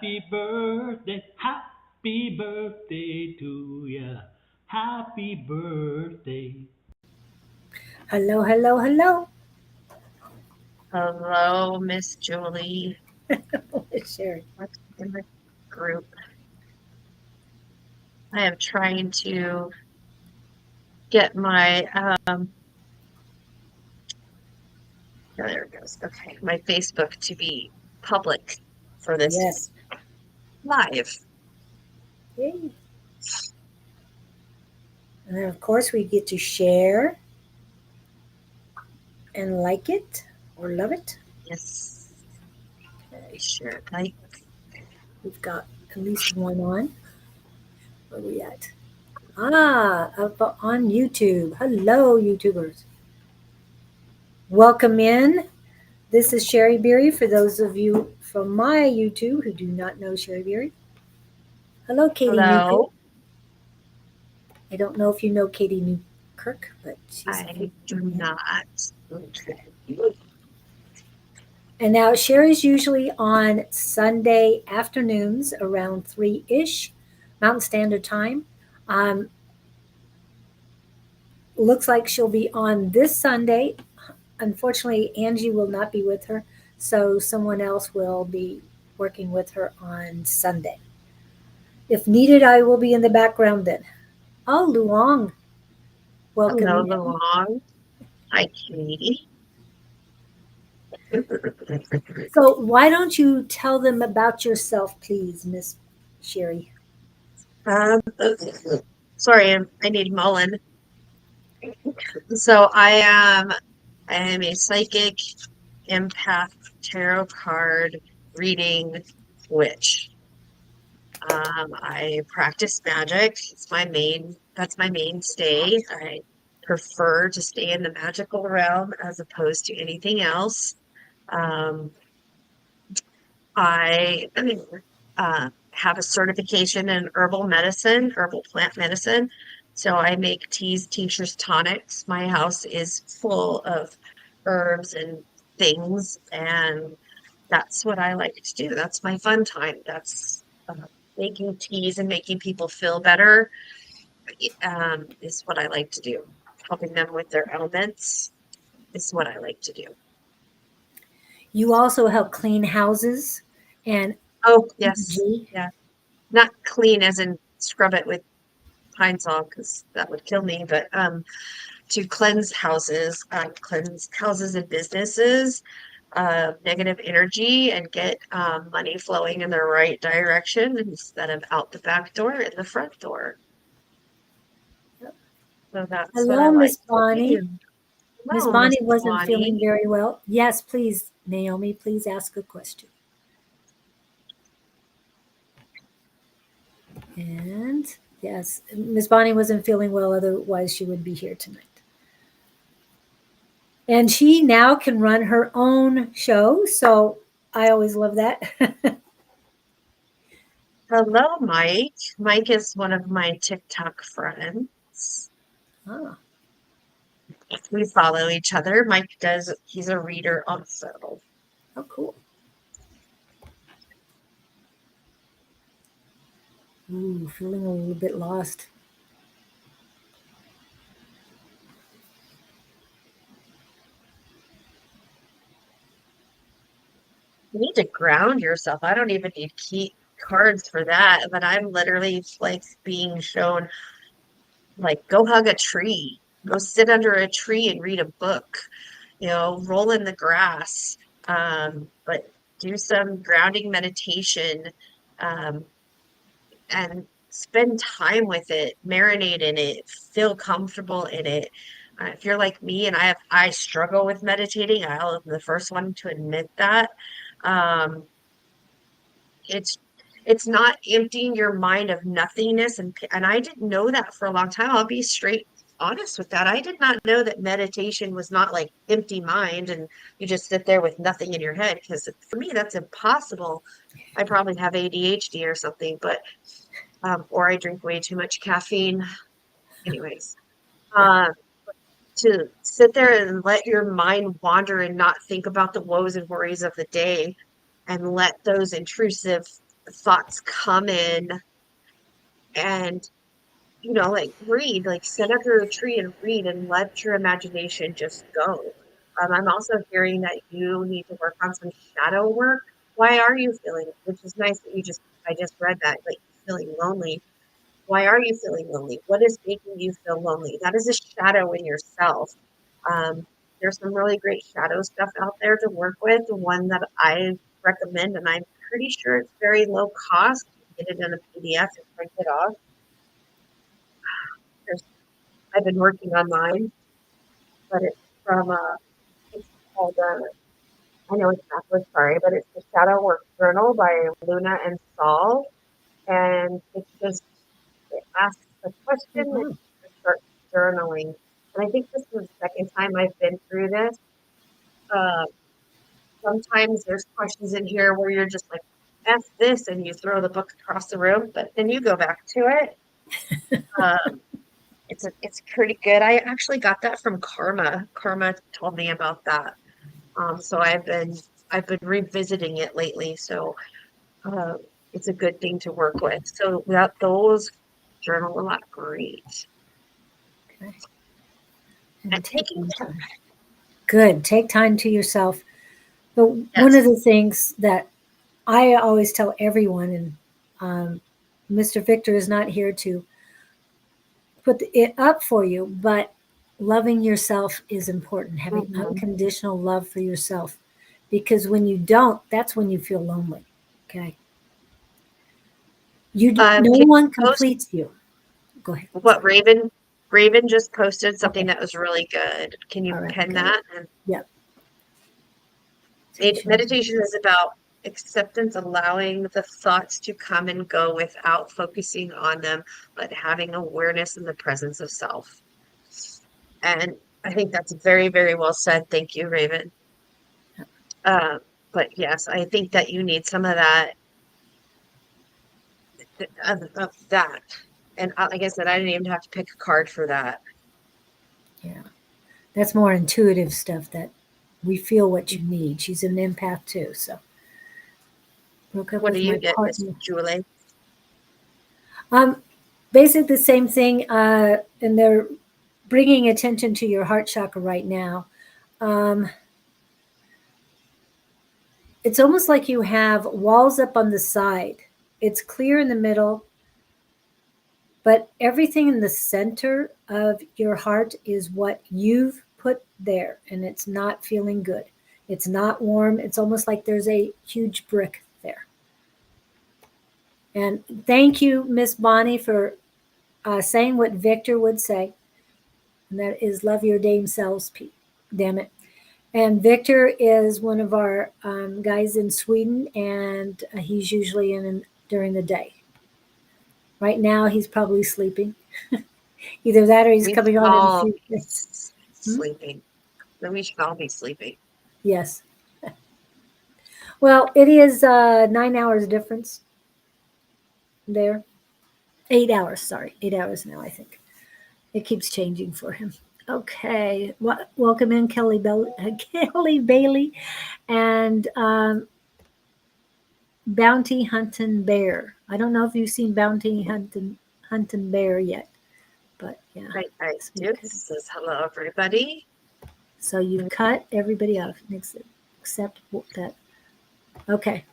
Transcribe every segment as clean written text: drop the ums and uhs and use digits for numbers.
happy birthday to ya. Happy birthday. Hello, hello, hello. Hello, Miss Julie. Sherry. What's in the group? I am trying to get my oh, there it goes. Okay, my Facebook to be public for this Yes. live. Yay. And then, of course, we get to share and like it or love it. Yes, Okay. sure. Like We've got at least one on. Where are we at? Up on YouTube. Hello, YouTubers. Welcome in. This is Sheri.beery for those of you from my YouTube who do not know Sheri.beery. Hello, Katie Newkirk. hello. I don't know if you know Katie Newkirk, but she's I do coming in. not. Okay. And now Sheri's usually on Sunday afternoons around 3-ish Mountain Standard Time. Um, looks like she'll be on this Sunday. Unfortunately, Angie will not be with her, so someone else will be working with her on Sunday. If needed, I will be in the background then. Oh, Luong, welcome Hello, in. Luong. Hi, Katie. So, why don't you tell them about yourself, please, Miss Sheri? Um, sorry, I need Mullen. So I am a psychic empath tarot card reading witch. I practice magic. That's my mainstay. I prefer to stay in the magical realm as opposed to anything else. Um, I have a certification in herbal plant medicine. So I make teas, tinctures, tonics. My house is full of herbs and things, and that's what I like to do. That's my fun time. That's making teas and making people feel better is what I like to do. Helping them with their ailments is what I like to do. You also help clean houses and Oh, yes. energy. Yeah. Not clean as in scrub it with Pine Sol because that would kill me, but to cleanse houses and businesses, negative energy and get money flowing in the right direction instead of out the back door and the front door. So that's what I Hello, like Miss to Bonnie. do. Miss Hello, Miss Bonnie wasn't feeling Bonnie. very well. Yes, please, Naomi, please ask a question. And yes, Miss Bonnie wasn't feeling well, otherwise, she would be here tonight. And she now can run her own show, so I always love that. Hello, Mike. Mike is one of my TikTok friends. Ah, We follow each other. He's a reader also. how cool. Ooh, feeling a little bit lost. You need to ground yourself. I don't even need key cards for that, but I'm literally like being shown like go hug a tree, go sit under a tree and read a book, roll in the grass, but do some grounding meditation, um, and spend time with it, marinate in it, feel comfortable in it. If you're like me and I struggle with meditating, I'll be the first one to admit that. Um, it's it's not emptying your mind of nothingness and I didn't know that for a long time. I'll be straight honest with that. I did not know that meditation was not like empty mind and you just sit there with nothing in your head because for me that's impossible. I probably have ADHD or something, but or I drink way too much caffeine. Anyways, Yeah. um, to sit there and let your mind wander and not think about the woes and worries of the day and let those intrusive thoughts come in and, like read, like sit under a tree and read and let your imagination just go. I'm also hearing that you need to work on some shadow work. Why are you feeling, which is nice that I just read that, like feeling lonely. Why are you feeling lonely? What is making you feel lonely? That is a shadow in yourself. There's some really great shadow stuff out there to work with. The one that I recommend, and I'm pretty sure it's very low cost. You can get it in a PDF and print it off. There's, I've been working on mine, but it's called, I know it's backwards, sorry, but it's the Shadow Work Journal by Luna and Saul. And it's just, it asks a question Oh, and wow. you start journaling. And I think this is the second time I've been through this. Uh, Sometimes there's questions in here where you're just like, F this, and you throw the book across the room, but then you go back to it. Um, it's pretty good. I actually got that from Karma. Karma told me about that. So I've been revisiting it lately. So uh, it's a good thing to work with. So that those journal a lot great. Okay. And And taking taking time. Good. Take time to yourself. But one of yes. the things that I always tell everyone, and Mr. Victor is not here to put it up for you, but loving yourself is important, having Mhm. unconditional love for yourself. Because when you don't, that's when you feel lonely. Okay. No Can one you post completes you. Go ahead. what Sorry. Raven just posted something Okay. that was really good. Can you All right. pen Got it. that? And Yep. Meditation. meditation is about acceptance, allowing the thoughts to come and go without focusing on them, but having awareness in the presence of self. And I think that's very, very well said. Thank you, Raven. Uh, but yes, I think that you need some of that, of that. And like I said, I didn't even have to pick a card for that. Yeah. That's more intuitive stuff that we feel what you need. She's an empath too. So broke up What do with you my get, Miss partner. Julie? Um, Basically the same thing. And they're bringing attention to your heart chakra right now. Um, it's almost like you have walls up on the side. It's clear in the middle, but everything in the center of your heart is what you've put there, and it's not feeling good. It's not warm. It's almost like there's a huge brick there. And thank you, Miss Bonnie, for saying what Victor would say, and that is love your dame selves, Pete. Damn it. And Victor is one of our guys in Sweden, and he's usually in during the day. Right now, he's probably sleeping. Either that or he's We coming should on in a all few be minutes. Hmm? sleeping. Then we should all be sleeping. Yes. Well, it is 9 hours difference there. 8 hours, sorry. 8 hours now, I think. It keeps changing for him. Okay. Welcome in, Kelly Bailey and Bounty Hunting Bear. I don't know if you've seen Hunting Bear yet, but yeah. I So, do. This says hello, everybody. so you've cut everybody off except that. Okay.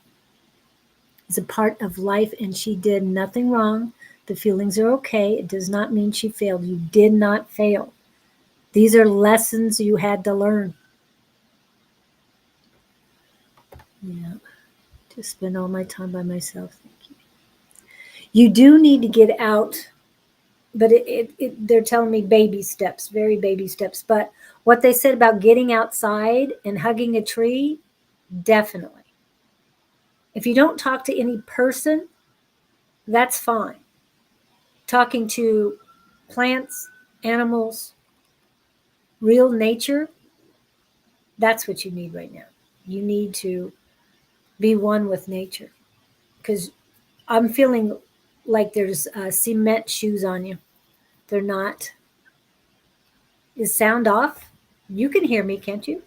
It's a part of life, and she did nothing wrong. The feelings are okay. It does not mean she failed. You did not fail. These are lessons you had to learn. Yeah. To spend all my time by myself. Thank you. You do need to get out, but they're telling me baby steps, very baby steps. But what they said about getting outside and hugging a tree, definitely. If you don't talk to any person, that's fine. Talking to plants, animals, real nature, that's what you need right now. You need to be one with nature because I'm feeling like there's cement shoes on you. They're not. Is sound off? You can hear me, can't you?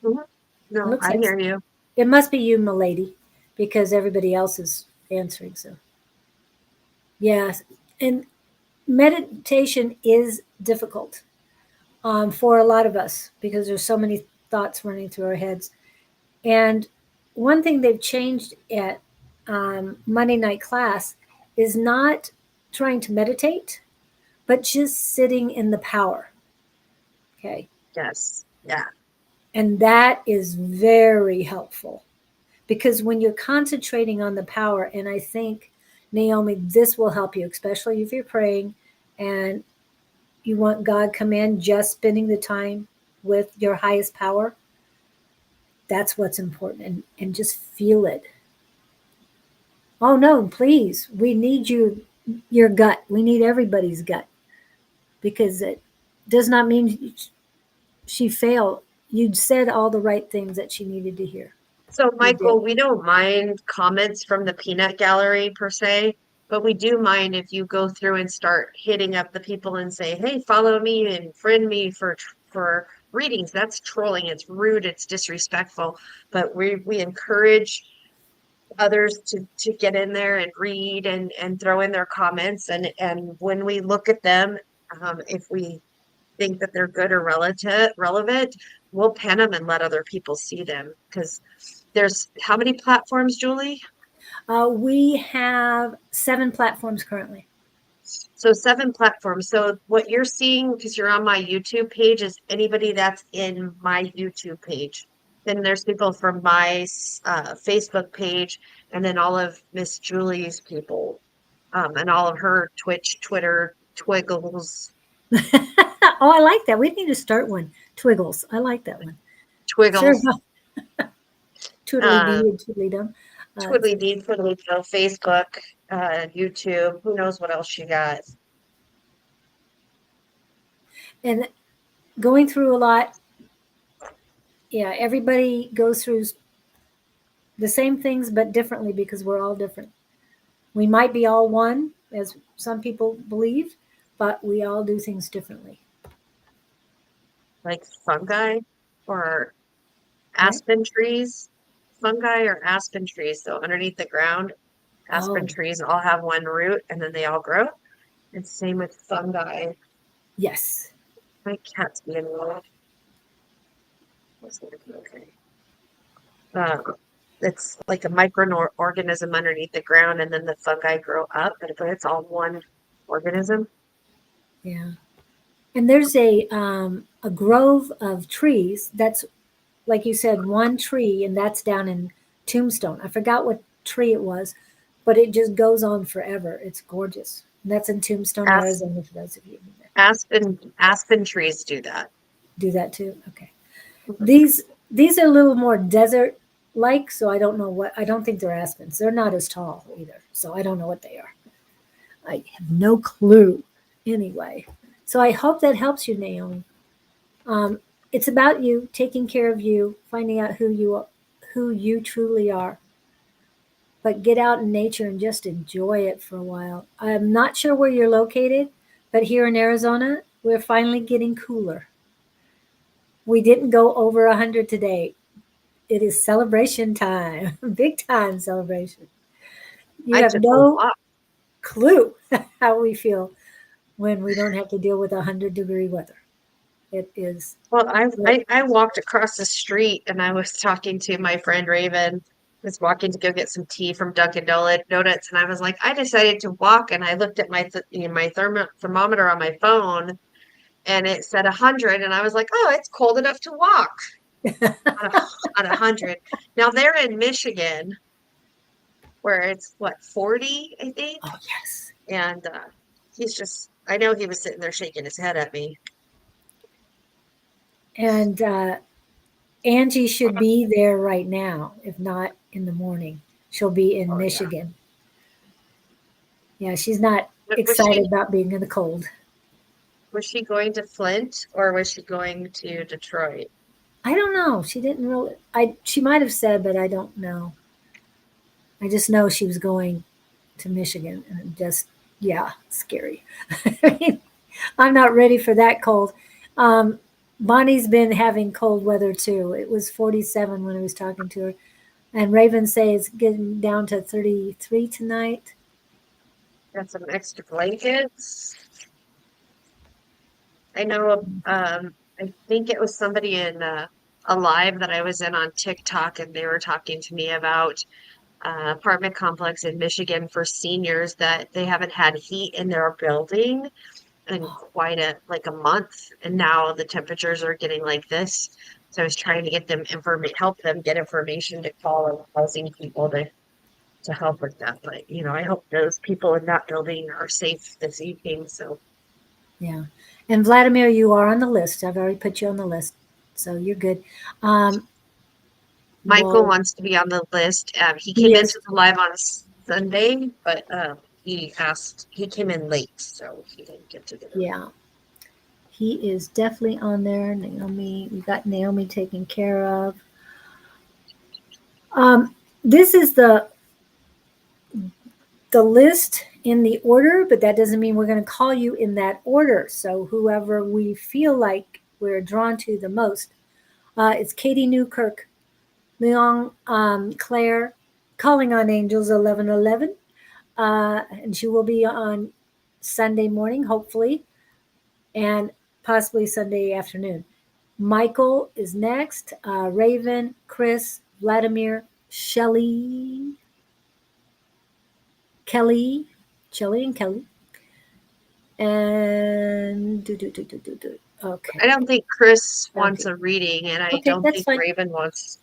Mhm. It No, looks I like hear you. it must be you, milady, because everybody else is answering. So, yes. And meditation is difficult for a lot of us because there's so many thoughts running through our heads. And one thing they've changed at Monday night class is not trying to meditate, but just sitting in the power. Okay. Yes. Yeah. And that is very helpful because when you're concentrating on the power, and I think, Naomi, this will help you, especially if you're praying and you want God come in, just spending the time with your highest power. That's what's important. And just feel it. Oh no, please. We need your gut. We need everybody's gut because it does not mean she failed. You said all the right things that she needed to hear. So, You did. Michael, we don't mind comments from the peanut gallery per se, but we do mind if you go through and start hitting up the people and say, "Hey, follow me and friend me for readings." That's trolling. It's rude. It's disrespectful. But we encourage others to get in there and read and throw in their comments, and when we look at them, if we think that they're good or relevant, we'll pen them and let other people see them because there's how many platforms, Julie? We have 7 platforms currently. So 7 platforms. So what you're seeing, because you're on my YouTube page, is anybody that's in my YouTube page. Then there's people from my Facebook page, and then all of Miss Julie's people, and all of her Twitch, Twitter, Twiggles, Oh, I like that. We need to start one. Twiggles. I like that one. Sure. Twiggles, Toodly uh, dee and toodly dum. Twiddly Dee, Twiddly Do, Facebook, YouTube. Who knows what else you got? And going through a lot. Yeah, everybody goes through the same things but differently because we're all different. We might be all one, as some people believe, but we all do things differently. Like fungi or Okay. aspen trees? Fungi or aspen trees. So underneath the ground, aspen Oh, trees all have one root and then they all grow. And same with fungi. yes. My cat's being loud. Okay. It's like a microorganism underneath the ground, and then the fungi grow up, but it's all one organism. Yeah. And there's a grove of trees that's, like you said, one tree, and that's down in Tombstone. I forgot what tree it was, but it just goes on forever. It's gorgeous. And that's in Tombstone, As, Arizona, for those of you who aspen trees do that. do that too. Okay. Mhm. These are a little more desert like, so I don't know what, I don't think they're aspens. They're not as tall either, so I don't know what they are. I have no clue anyway. So I hope that helps you, Naomi. Um, it's about you taking care of you, finding out who you truly are. But get out in nature and just enjoy it for a while. I'm not sure where you're located, but here in Arizona, we're finally getting cooler. We didn't go over 100 today. It is celebration time, big time celebration. You I have took a no walk. clue how we feel when we don't have to deal with 100-degree weather. It is, Well, I walked across the street and I was talking to my friend Raven. Was walking to go get some tea from Dunkin' Donuts, and I was like, I decided to walk, and I looked at my thermometer on my phone, and it said 100, and I was like, oh, it's cold enough to walk at 100. Now they're in Michigan, where it's what 40, I think, oh, yes. and I know he was sitting there shaking his head at me. And Angie should be there right now, if not in the morning. She'll be in Oh yeah. Michigan. Yeah, she's not But excited about being in the cold. was she going to Flint or was she going to Detroit? I don't know. She didn't really. She might have said, but I don't know. I just know she was going to Michigan, and just yeah, scary. I mean, I'm not ready for that cold. Um, Bonnie's been having cold weather too. It was 47 when I was talking to her. And Raven say it's getting down to 33 tonight. Got some extra blankets. I know, I think it was somebody in a live that I was in on TikTok, and they were talking to me about apartment complex in Michigan for seniors that they haven't had heat in their building in quite a month, and now the temperatures are getting like this. So I was trying to get them help them get information to call housing people to help with that. But I hope those people in that building are safe this evening. So Yeah. And Vladimir, you are on the list. I've already put you on the list. So you're good. Michael Well, wants to be on the list. He came yes. into the live on Sunday, but he came in late, so he didn't get to get it. Yeah. He is definitely on there. Naomi, we got Naomi taken care of. This is the list in the order, but that doesn't mean we're going to call you in that order. So whoever we feel like we're drawn to the most, it's Katie Newkirk, Leon, Claire, Calling on Angels 1111, and she will be on Sunday morning, hopefully, and possibly Sunday afternoon. Michael is next. Raven, Chris, Vladimir, Shelly, Kelly, Shelly and Kelly, and I okay, don't think Chris wants okay, a reading, and I okay, don't that's think fine. Raven wants.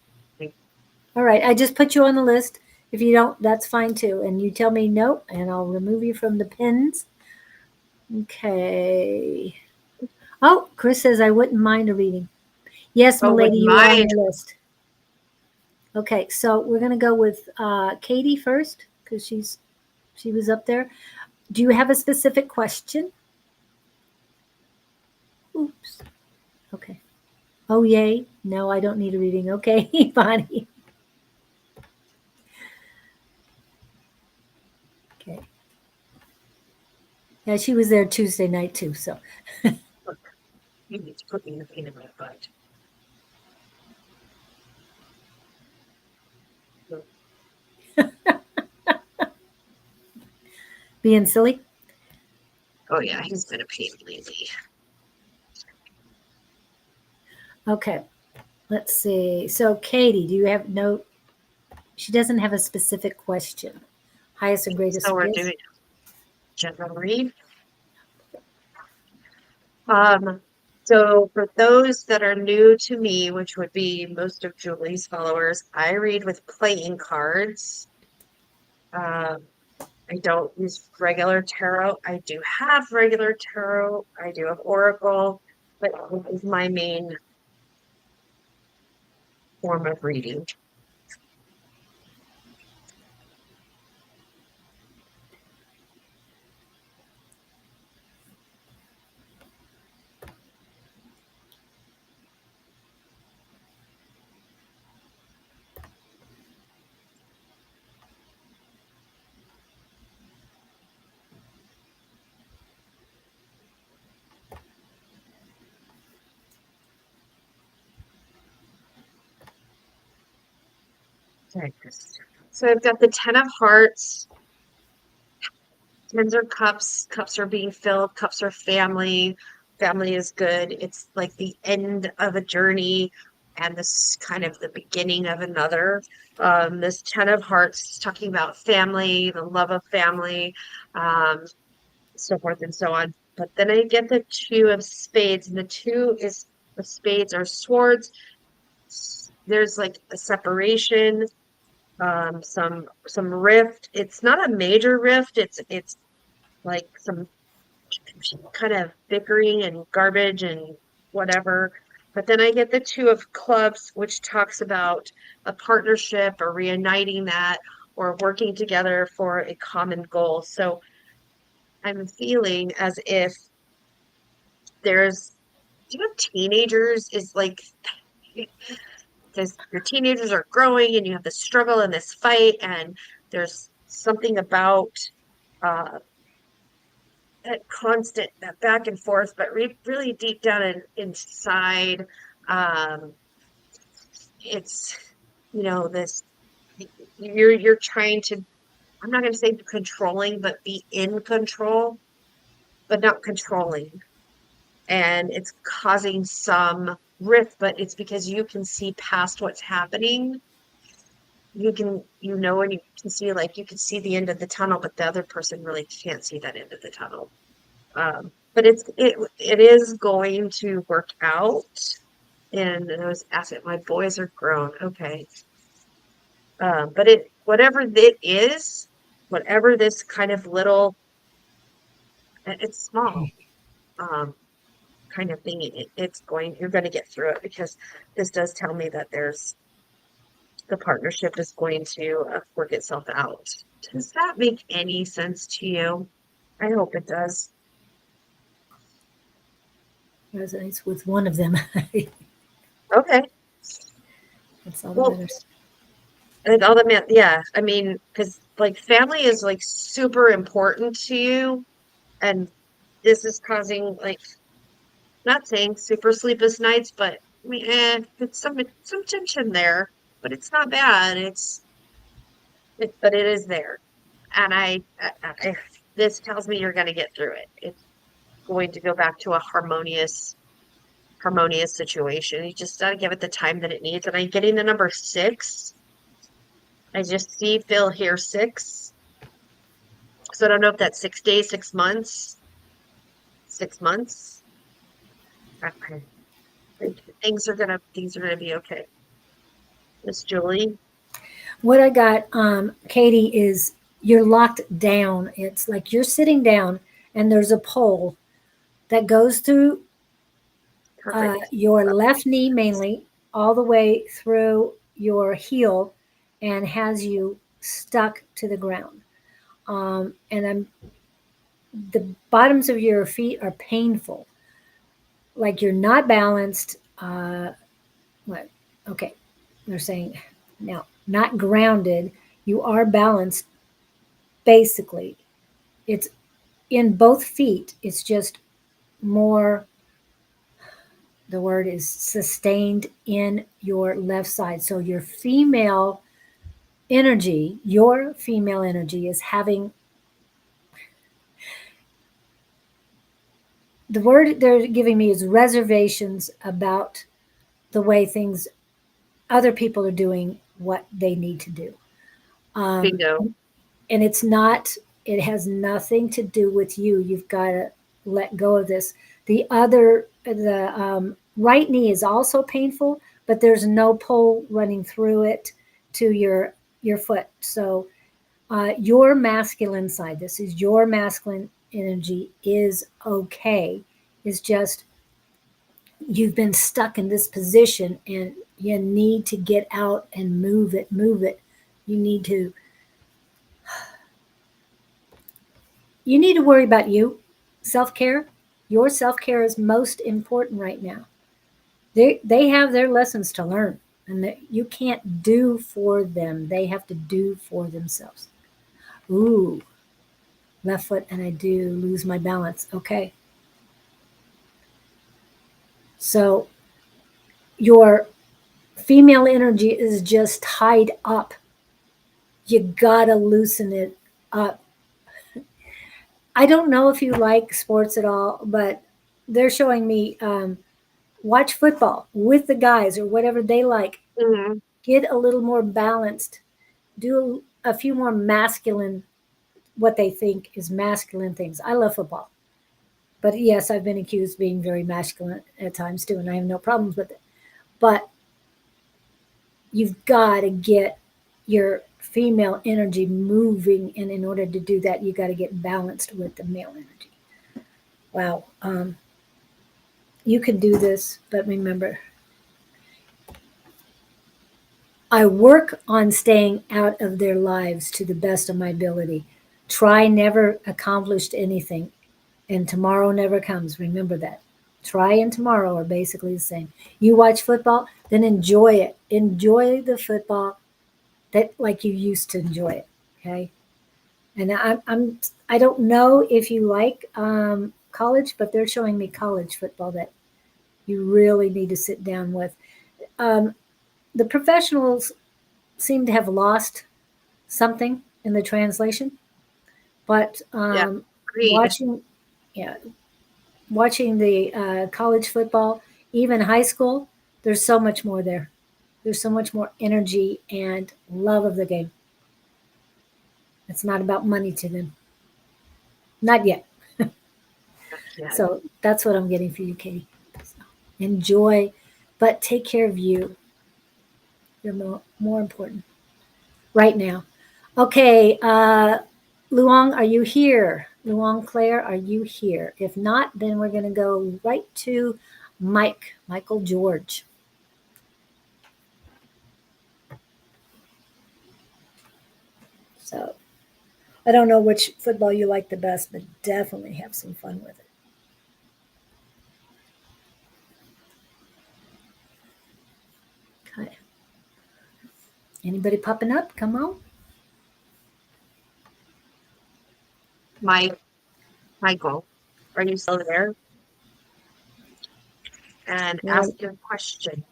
All right, I just put you on the list. If you don't, that's fine too. And you tell me no, and I'll remove you from the pins. Okay. Oh, Chris says I wouldn't mind a reading. Yes, Oh, with milady, you are on mine. the list. Okay, so we're gonna go with Katie first because she was up there. Do you have a specific question? Oops. Okay. Oh, yay. No, I don't need a reading. Okay, Bonnie. Okay. Yeah, she was there Tuesday night too. So, Look, you need to put me in the pain in my butt. being silly. Oh yeah, he's been a pain lately. Okay. Let's see. So, Katie, do you have no? She doesn't have a specific question. Highest and So greatest we're bliss. doing general read. Um, so for those that are new to me, which would be most of Julie's followers, I read with playing cards. Um, I don't use regular tarot. I do have regular tarot. I do have oracle, but this is my main form of reading. So I've got the Ten of Hearts. Tens are cups. Cups are being filled. Cups are family. Family is good. It's like the end of a journey and this kind of the beginning of another. This Ten of Hearts is talking about family, the love of family, um, so forth and so on. But then I get the Two of Spades, and the two is the spades are swords. There's like a separation, some rift. It's not a major rift. It's like some kind of bickering and garbage and whatever. But then I get the Two of Clubs, which talks about a partnership or reuniting that or working together for a common goal. So I'm feeling as if there's, teenagers is like, because your teenagers are growing and you have this struggle and this fight, and there's something about uh, that constant, that back and forth, but really deep down inside, um, it's this. you're trying to, I'm not going to say controlling, but be in control, but not controlling. And it's causing some rift, but it's because you can see past what's happening. You can, and you can see, like, you can see the end of the tunnel, but the other person really can't see that end of the tunnel. But it is going to work out. And I was asking, my boys are grown. Okay. But whatever it is, whatever this kind of little, it's small, um, kind of thing, you're going to get through it, because this does tell me that the partnership is going to work itself out. Does that make any sense to you? I hope it does. Resonates with one of them. Okay. That's all that Well, matters. and all that meant, yeah, I mean, because like family is like super important to you, and this is causing, like, not saying super sleepless nights, but I mean, it's some tension there, but it's not bad. But it is there, and this tells me you're going to get through it. It's going to go back to a harmonious situation. You just got to give it the time that it needs. And I'm getting the number 6. I just see, feel, hear 6. So I don't know if that's 6 days, 6 months, 6 months. Okay. Things are gonna be okay. Miss Julie. What I got, Katie, is you're locked down. It's like you're sitting down and there's a pole that goes through Perfect. your left knee mainly, all the way through your heel, and has you stuck to the ground. And the bottoms of your feet are painful, like you're not balanced. What? Okay, they're saying now not grounded. You are balanced basically. It's in both feet. It's just more, the word is sustained in your left side. So your female energy is having, the word they're giving me is reservations about the way things, other people are doing what they need to do. Um, Bingo. and it has nothing to do with you. You've got to let go of this. The right knee is also painful, but there's no pole running through it to your foot. So your masculine side, this is your masculine energy, is okay. It's just you've been stuck in this position and you need to get out and move it. You need to worry about you. Self-care. Your self-care is most important right now. They have their lessons to learn, and that you can't do for them. They have to do for themselves. Ooh, left foot, and I do lose my balance. Okay. So your female energy is just tied up. You gotta loosen it up. I don't know if you like sports at all, but they're showing me watch football with the guys or whatever they like. Hmm. Get a little more balanced. Do a few more masculine, what they think is masculine things. I love football. But yes, I've been accused of being very masculine at times too, and I have no problems with it. But you've got to get your female energy moving, and in order to do that, you got to get balanced with the male energy. Wow, you can do this, but remember, I work on staying out of their lives to the best of my ability. Try never accomplished anything, and tomorrow never comes. Remember that. Try and tomorrow are basically the same. You watch football, then enjoy it. Enjoy the football that like you used to enjoy it. Okay. And I don't know if you like college, but they're showing me college football that you really need to sit down with. Um, the professionals seem to have lost. something in the translation. But Yeah, agreed. watching, yeah, watching the college football, even high school, there's so much more there. There's so much more energy and love of the game. It's not about money to them. Not yet. Yeah. So that's what I'm getting for you, Katie. So enjoy, but take care of you. You're more important right now. Okay, Luong, are you here? Luong Claire, are you here? If not, then we're going to go right to Michael George. So I don't know which football you like the best, but definitely have some fun with it. Okay. Anybody popping up? Come on. My Michael, are you still there? And Well, ask your question.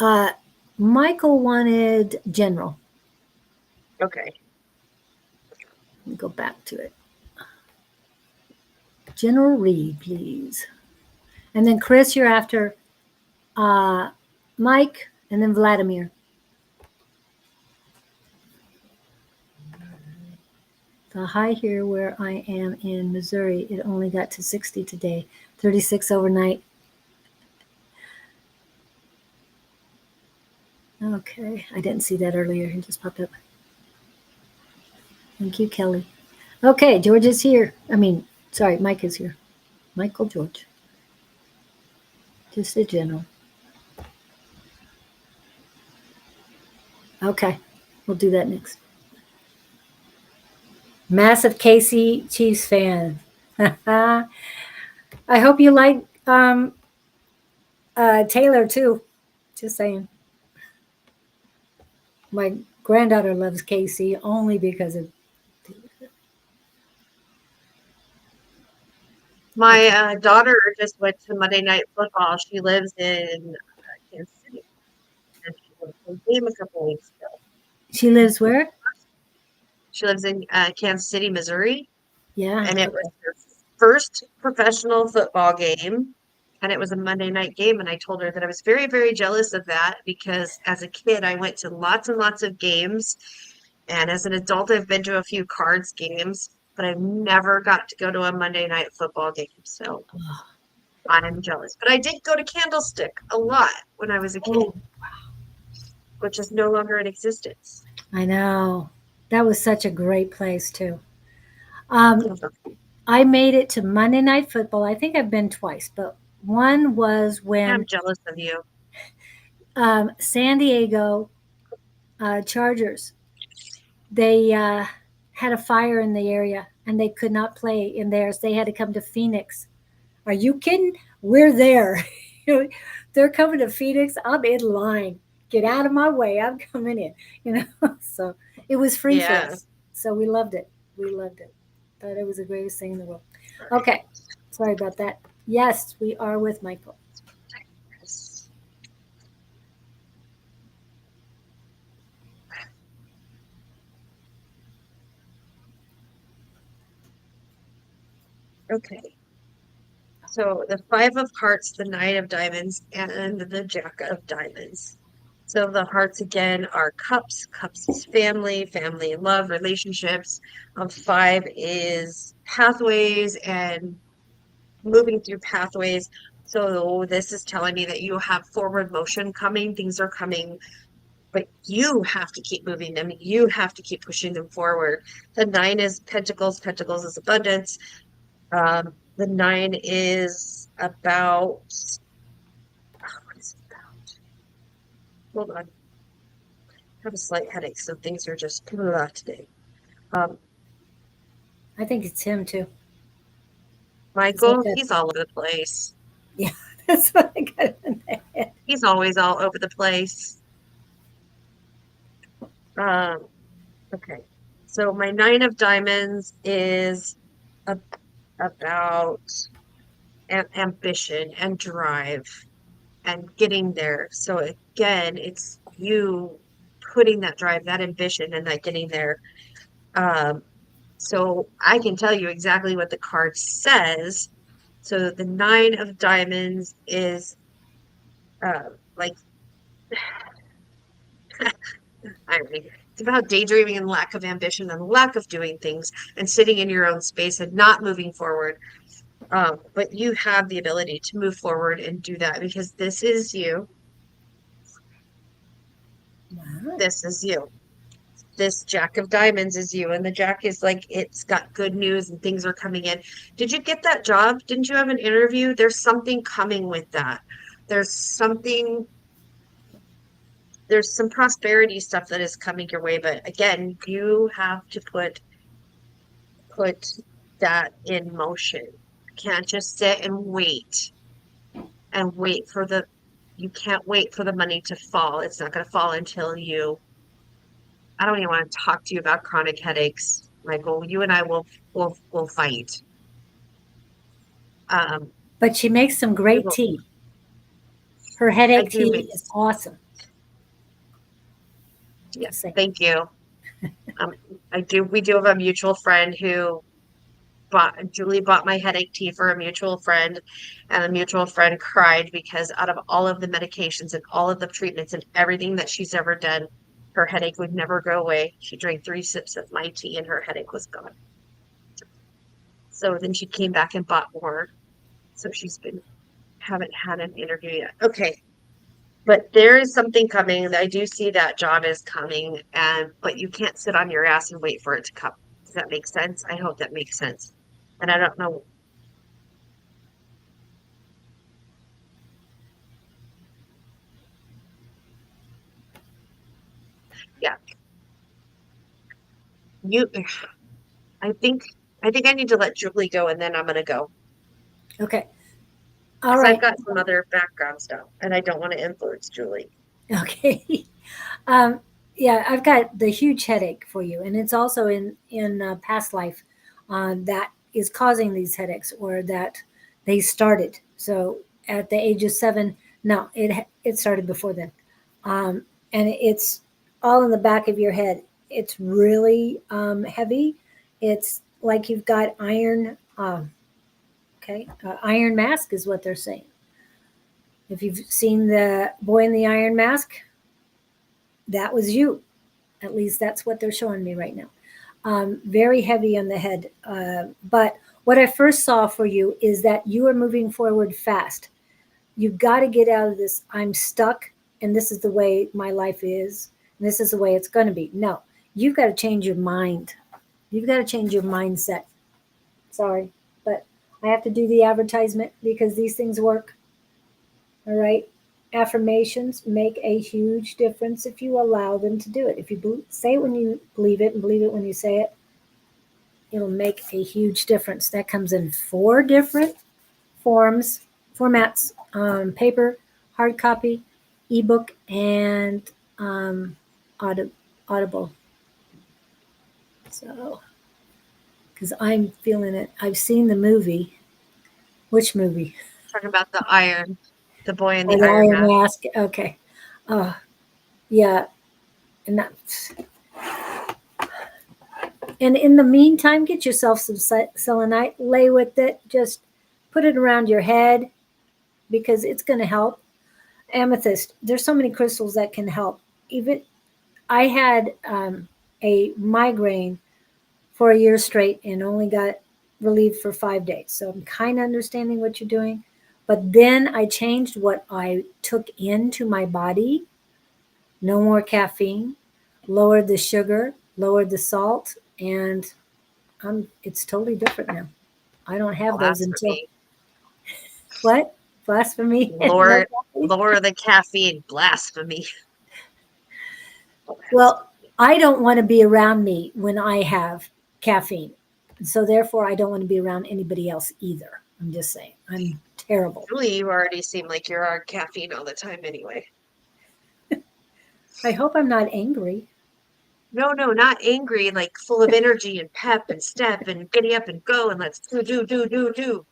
uh, Michael wanted general. Okay. Let me go back to it. General Reed, please. And then Chris, you're after uh, Mike, and then Vladimir. The high here where I am in Missouri, it only got to 60 today, 36 overnight. Okay, I didn't see that earlier. It just popped up. Thank you, Kelly. Okay, George is here. Sorry, Mike is here. Michael George. Just a general. Okay, we'll do that next. Massive KC Chiefs fan. I hope you like Taylor too. Just saying. My granddaughter loves KC only because of. My Okay. daughter just went to Monday Night Football. She lives in Kansas City, and she went to a game a couple weeks ago. She lives where? She lives in Kansas City, Missouri, Yeah. and it was Okay. her first professional football game, and it was a Monday night game. And I told her that I was very, very jealous of that because as a kid, I went to lots and lots of games, and as an adult, I've been to a few cards games, but I've never got to go to a Monday night football game. So I'm jealous. But I did go to Candlestick a lot when I was a kid, Oh, which is no longer in existence. I know. That was such a great place too. Um, I made it to Monday Night Football. I think I've been twice, but one was I'm when jealous of you. San Diego Chargers, they had a fire in the area and they could not play in theirs. They had to come to Phoenix. Are you kidding? We're there. They're coming to Phoenix. I'm in line. Get out of my way. I'm coming in. So it was free for Yeah. us. So we loved it. We loved it. Thought it was the greatest thing in the world. All right. Okay. Sorry about that. Yes, we are with Michael. Okay. So the five of hearts, the nine of diamonds, and the jack of diamonds. So the hearts again are cups. Cups is family, family and love, relationships. Five is pathways and moving through pathways. So this is telling me that you have forward motion coming. Things are coming, but you have to keep moving them. You have to keep pushing them forward. The nine is pentacles. Pentacles is abundance. The nine is about, what is it about? Hold on. I have a slight headache, so things are just blah today. Um, I think it's him too. It's like Michael, that. he's all over the place. Yeah, that's what I got in my head. He's always all over the place. Um, okay. So my nine of diamonds is a, about ambition and drive and getting there. So again, it's you putting that drive, that ambition, and that getting there. So I can tell you exactly what the card says. So the 9 of diamonds is like irony. It's about daydreaming and lack of ambition and lack of doing things and sitting in your own space and not moving forward. But you have the ability to move forward and do that because this is you. Wow. This is you. This Jack of Diamonds is you. And the Jack is like, it's got good news and things are coming in. Did you get that job? Didn't you have an interview? There's something coming with that. There's something, there's some prosperity stuff that is coming your way. But again, you have to put that in motion. You can't just sit and wait for the, you can't wait for the money to fall. It's not going to fall until you, I don't even want to talk to you about chronic headaches. Michael, you and I will fight. Um, But she makes some we great will, tea. Her I headache do make, tea is awesome. yeah, Just saying. thank you. Um, we do have a mutual friend who Julie bought my headache tea for a mutual friend, and the mutual friend cried because out of all of the medications and all of the treatments and everything that she's ever done, her headache would never go away. She drank 3 sips of my tea and her headache was gone. So then she came back and bought more. So haven't had an interview yet. Okay. But there is something coming. I do see that job is coming, but you can't sit on your ass and wait for it to come. Does that make sense? I hope that makes sense. And I don't know. Yeah, you. I think I need to let Julie go, and then I'm gonna go Okay. All because I've right. got some other background stuff, and I don't want to influence Julie. Okay. um, yeah, I've got the huge headache for you, and it's also in past life that is causing these headaches, or that they started. So at the age of 7, no, it started before then, and it's all in the back of your head. It's really heavy. It's like you've got iron. Okay, iron mask is what they're saying. If you've seen the boy in the iron mask, that was you. At least that's what they're showing me right now. Very heavy on the head. But what I first saw for you is that you are moving forward fast. You've got to get out of this. I'm stuck, and this is the way my life is, and this is the way it's going to be. No, you've got to change your mind. You've got to change your mindset. Sorry, but I have to do the advertisement because these things work. All right. Affirmations make a huge difference if you allow them to do it. If you say it when you believe it and believe it when you say it, it'll make a huge difference. That comes in 4 different formats: paper, hard copy, ebook, and audible. So, because I'm feeling it. I've seen the movie. Which movie? Talking about the boy in Oh, the the iron Iron mask. Mask. Okay. Yeah. And that, and in the meantime, get yourself some selenite, lay with it, just put it around your head because it's going to help. Amethyst, there's so many crystals that can help. Even I had a migraine for a year straight and only got relieved for 5 days. So I'm kind of understanding what you're doing. But then I changed what I took into my body. No more caffeine, lowered the sugar, lowered the salt, and it's totally different now. I don't have those until Blasphemy. what? Blasphemy? No Lower coffee? lower the caffeine. Blasphemy. Well, I don't want to be around me when I have caffeine. So therefore I don't want to be around anybody else either. I'm just saying. I'm terrible. Julie, you already seem like you're on caffeine all the time anyway. I hope I'm not angry. No, not angry, like full of energy and pep and step and giddy up and go and let's do.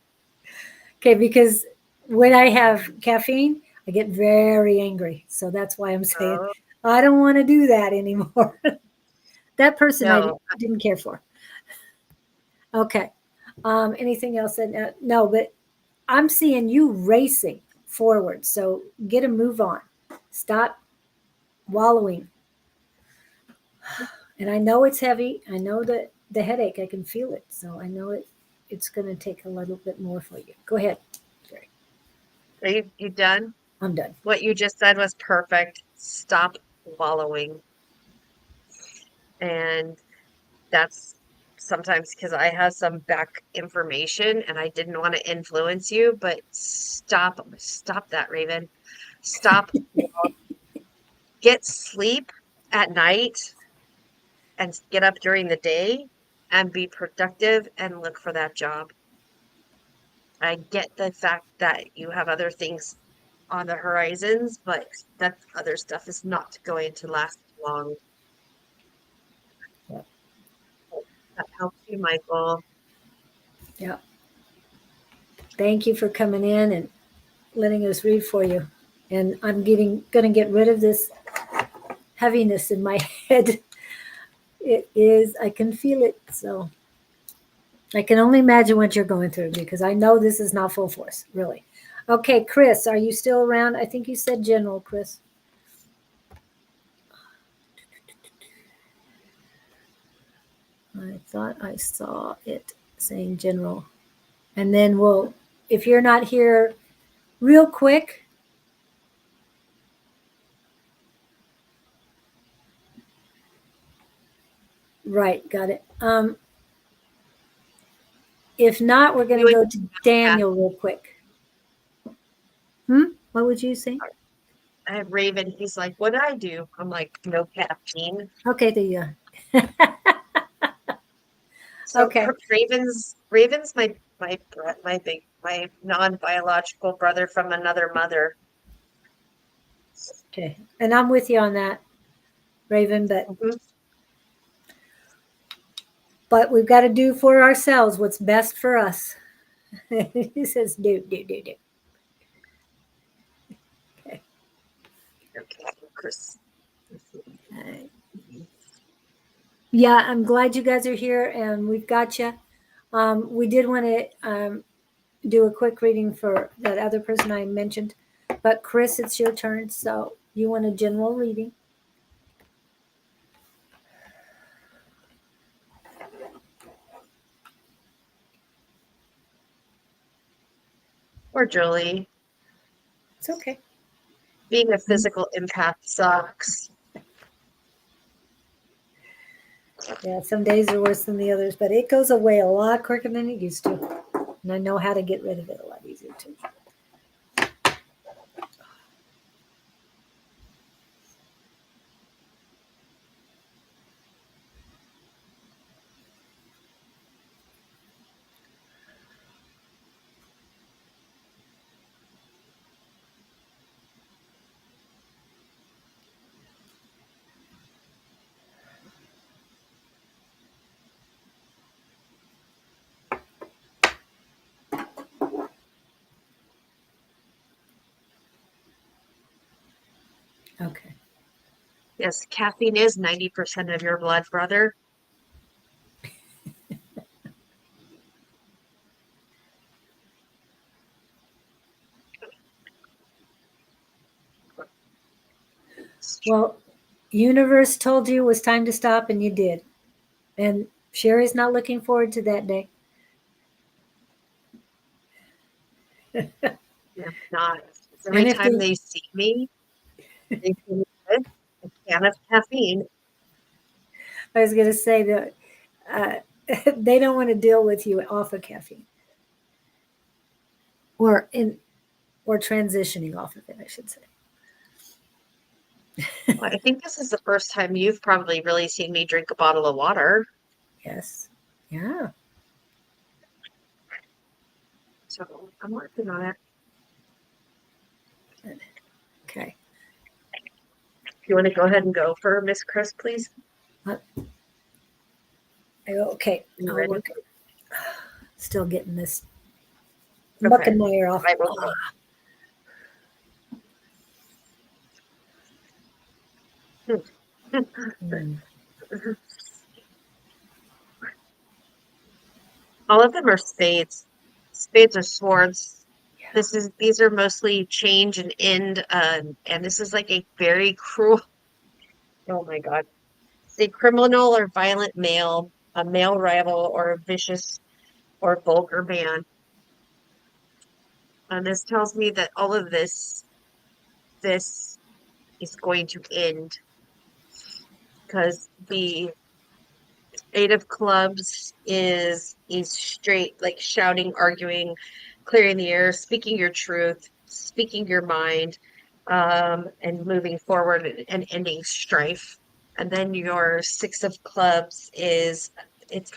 Okay, because when I have caffeine, I get very angry. So that's why I'm saying Oh. I don't want to do that anymore. That person I No, didn't care for. Okay. Anything else? No, but I'm seeing you racing forward. So get a move on. Stop wallowing. And I know it's heavy. I know that the headache, I can feel it. So I know it's going to take a little bit more for you. Go ahead. Sorry. are you done? I'm done. What you just said was perfect. Stop wallowing. And that's sometimes because I have some back information and I didn't want to influence you, but stop that, Raven. Stop. Get sleep at night and get up during the day and be productive and look for that job. I get the fact that you have other things on the horizons, but that other stuff is not going to last long. Yep. That helps you, Michael. Yep. Thank you for coming in and letting us read for you. And I'm going to get rid of this heaviness in my head. It is, I can feel it. So I can only imagine what you're going through because I know this is not full force, really. Okay, Chris, are you still around? I think you said general, Chris. I thought I saw it saying general. And then if you're not here real quick, right, got it. If not, we're going You to would go to Daniel real quick. What would you say? I have Raven. He's like, what do I do? I'm like, no caffeine. Okay, there you go. So Okay. Raven's my non-biological brother from another mother. Okay. And I'm with you on that, Raven, Mhm. but we've got to do for ourselves what's best for us. He says, do. Okay. Okay, Chris. All right. Yeah, I'm glad you guys are here and we've got you. We did want to do a quick reading for that other person I mentioned, but Chris, it's your turn. So you want a general reading? Or Julie. It's okay. Being a physical empath sucks. Yeah, some days are worse than the others, but it goes away a lot quicker than it used to. And I know how to get rid of it a lot easier too. Okay. Yes, caffeine is 90% of your blood, brother. Well, universe told you it was time to stop and you did. And Sherry's not looking forward to that day. Yeah, not. And Every if time they, they see me, they see me with a can of caffeine. I was going to say that uh, they don't want to deal with you off of caffeine or or transitioning off of it, I should say. Well, I think this is the first time you've probably really seen me drink a bottle of water. Yes. Yeah. So I'm working on it. Okay. You want to go ahead and go for Miss Chris, please? Okay. You I'll ready? work. Still getting this Okay. Muckenmeyer off. I will go. Mm. All of them are spades. Spades are swords. Yeah. These are mostly change and end, and this is like a very cruel. Oh my God. It's a criminal or violent male, a male rival, or a vicious or vulgar man. And this tells me that all of this is going to end because the Eight of Clubs is straight, like shouting, arguing, clearing the air, speaking your truth, speaking your mind, and moving forward and ending strife. And then your Six of Clubs it's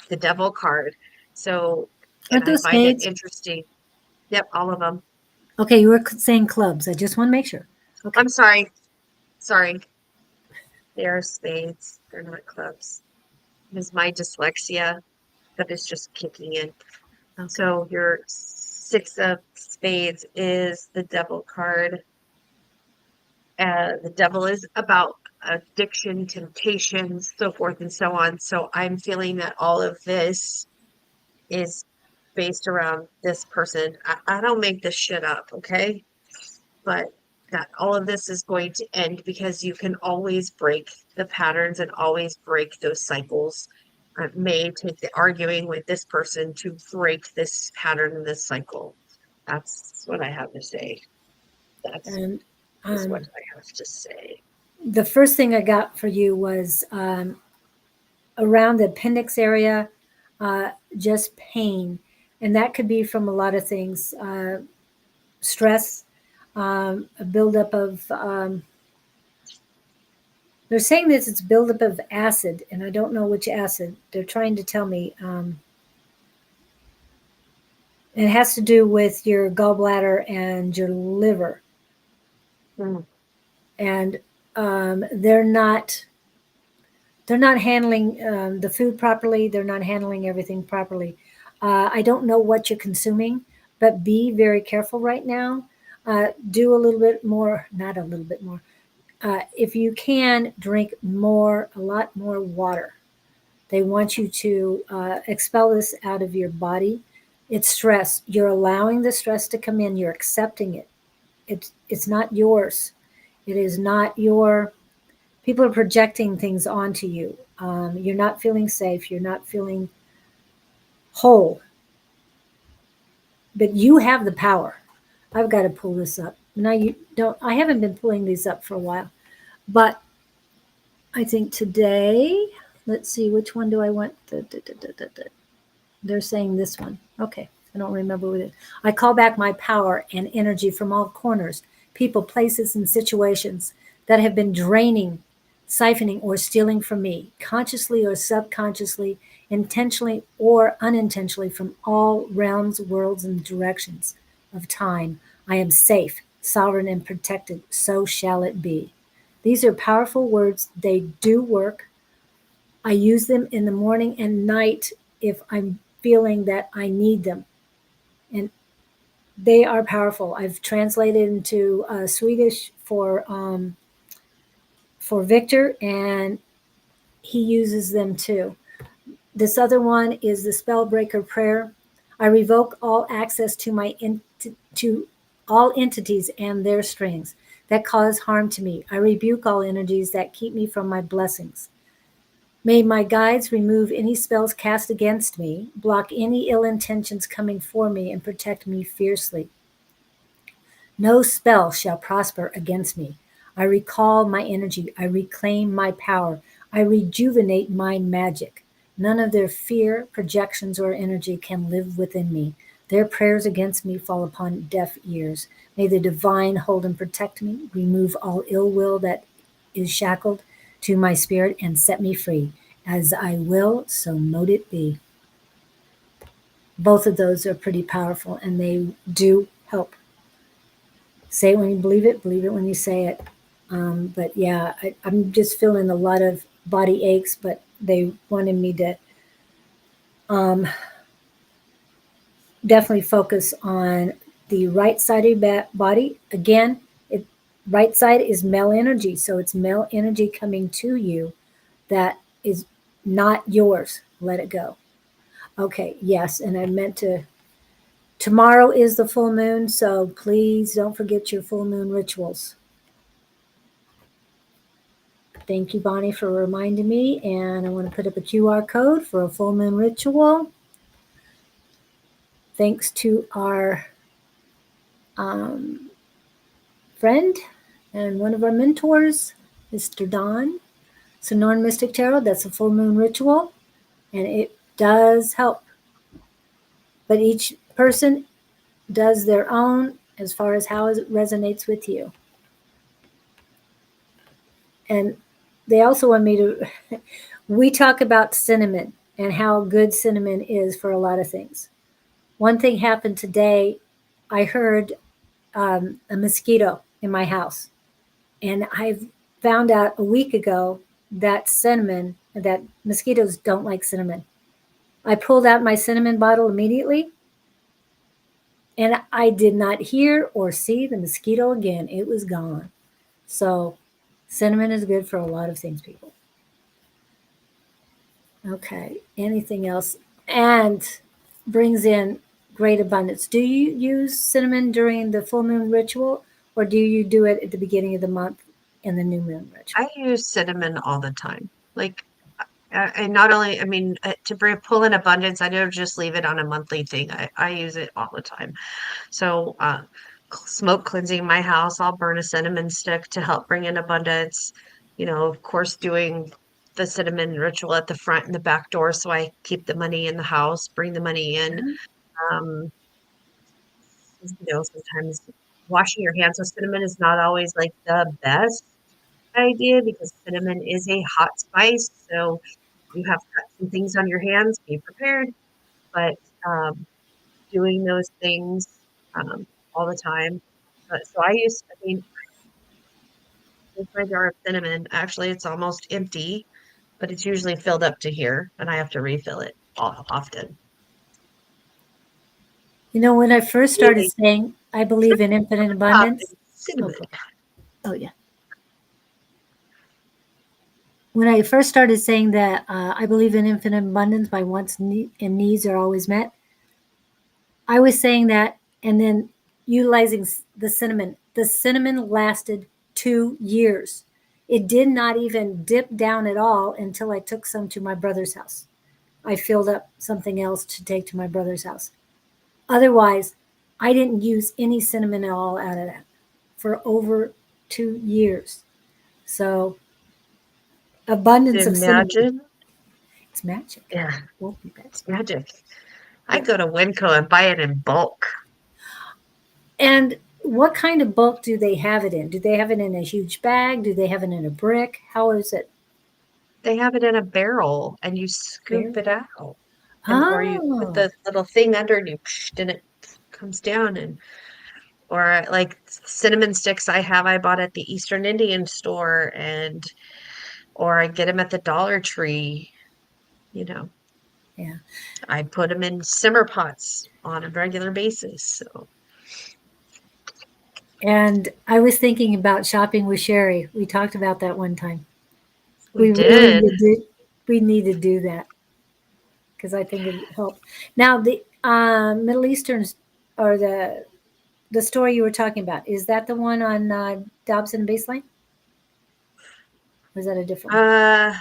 the Devil card. So, and Aren't I those find it spades? interesting. Yep, all of them. Okay, you were saying clubs. I just want to make sure. Okay. I'm sorry. Sorry. They are spades. They're not clubs. It is my dyslexia that is just kicking in. Okay. So your Six of Spades is the Devil card. The Devil is about addiction, temptations, so forth and so on. So I'm feeling that all of this is based around this person. I don't make this shit up, okay? But that all of this is going to end because you can always break the patterns and always break those cycles. It may take the arguing with this person to break this pattern and this cycle. That's what I have to say. That's And is what um, I have to say. the first thing I got for you was around the appendix area, just pain. And that could be from a lot of things, stress, a buildup of, they're saying this, it's buildup of acid, and I don't know which acid. They're trying to tell me. It has to do with your gallbladder and your liver. Mm, And they're not handling the food properly. They're not handling everything properly. I don't know what you're consuming, but be very careful right now. Do a little bit more, not a little bit more. If you can, drink more, a lot more water. They want you to expel this out of your body. It's stress. You're allowing the stress to come in. You're accepting it. It's not yours. It is not your. People are projecting things onto you. You're not feeling safe. You're not feeling whole. But you have the power. I've got to pull this up. Now you don't. I haven't been pulling these up for a while, but I think today. Let's see, which one do I want? They're saying this one. Okay, I don't remember what it is. I call back my power and energy from all corners, people, places, and situations that have been draining, siphoning, or stealing from me, consciously or subconsciously, intentionally or unintentionally, from all realms, worlds, and directions of time. I am safe, sovereign, and protected. So shall it be. These are powerful words. They do work. I use them in the morning and night if I'm feeling that I need them. And they are powerful. I've translated into Swedish for Victor, and he uses them too. This other one is the Spellbreaker Prayer. I revoke all access to to all entities and their strings that cause harm to me. I rebuke all energies that keep me from my blessings. May my guides remove any spells cast against me, block any ill intentions coming for me, and protect me fiercely. No spell shall prosper against me. I recall my energy. I reclaim my power. I rejuvenate my magic. None of their fear, projections, or energy can live within me. Their prayers against me fall upon deaf ears. May the divine hold and protect me, remove all ill will that is shackled to my spirit, and set me free. As I will, so mote it be. Both of those are pretty powerful, and they do help. Say it when you believe it when you say it. But yeah, I'm just feeling a lot of body aches, but they wanted me to um, definitely focus on the right side of your body. Again, it, right side is male energy. So it's male energy coming to you that is not yours. Let it go. Okay, yes. And I meant to, tomorrow is the full moon. So please don't forget your full moon rituals. Thank you, Bonnie, for reminding me. And I want to put up a QR code for a full moon ritual. Thanks to our um, friend and one of our mentors, Mr. Don. Sonoran Mystic Tarot, that's a full moon ritual, and it does help. But each person does their own as far as how it resonates with you. And they also want me to, we talk about cinnamon and how good cinnamon is for a lot of things. One thing happened today. I heard a mosquito in my house. And I found out a week ago that cinnamon, that mosquitoes don't like cinnamon. I pulled out my cinnamon bottle immediately, and I did not hear or see the mosquito again. It was gone. So cinnamon is good for a lot of things, people. Okay, anything else? And brings in great abundance. Do you use cinnamon during the full moon ritual, or do you do it at the beginning of the month in the new moon ritual? I use cinnamon all the time. Like, and not only, I mean, to pull in abundance, I don't just leave it on a monthly thing. I use it all the time. So, smoke cleansing my house, I'll burn a cinnamon stick to help bring in abundance. You know, of course, doing the cinnamon ritual at the front and the back door so I keep the money in the house, bring the money in. Um, sometimes washing your hands with cinnamon is not always like the best idea because cinnamon is a hot spice. So you have cut some things on your hands, be prepared. But um, doing those things all the time. So I mean, with my jar of cinnamon, actually, it's almost empty, but it's usually filled up to here, and I have to refill it often. You know, when I first started Anyway, saying I believe in infinite top abundance, is cinnamon. okay. Oh, yeah. When I first started saying that I believe in infinite abundance, my wants and needs are always met, I was saying that and then utilizing the cinnamon lasted 2 years. It did not even dip down at all until I took some to my brother's house. I filled up something else to take to my brother's house. Otherwise, I didn't use any cinnamon at all out of that for over 2 years. So, abundance of cinnamon, Imagine, it's magic. yeah, Won't be bad. it's magic. I Yeah. go to Winco and buy it in bulk. And what kind of bulk do they have it in? Do they have it in a huge bag? Do they have it in a brick? How is it? They have it in a barrel, and you There. scoop it out, and or you put Oh, the little thing under, and and it comes down, and or like cinnamon sticks I bought at the Eastern Indian store, and or I get them at the Dollar Tree. You know, yeah. I put them in simmer pots on a regular basis. So And I was thinking about shopping with Sherry. We talked about that one time. we We really did. need to do, we need to do that because I think it helped. Now the Middle Easterns or the store you were talking about, is that the one on Dobson Baseline? Or is that a different one? Uh,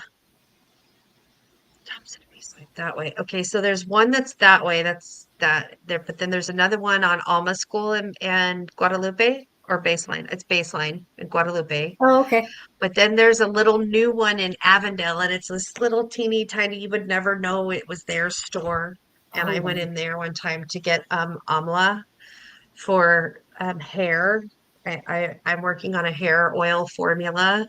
Thompson East, like that way. Okay, so there's one that's that way. That's that there, but then there's another one on Alma School and Guadalupe or Baseline. It's Baseline in Guadalupe. Oh, okay. But then there's a little new one in Avondale, and it's this little teeny tiny, you would never know it was their store. And Oh, I wow. went in there one time to get amla for hair. I'm working on a hair oil formula.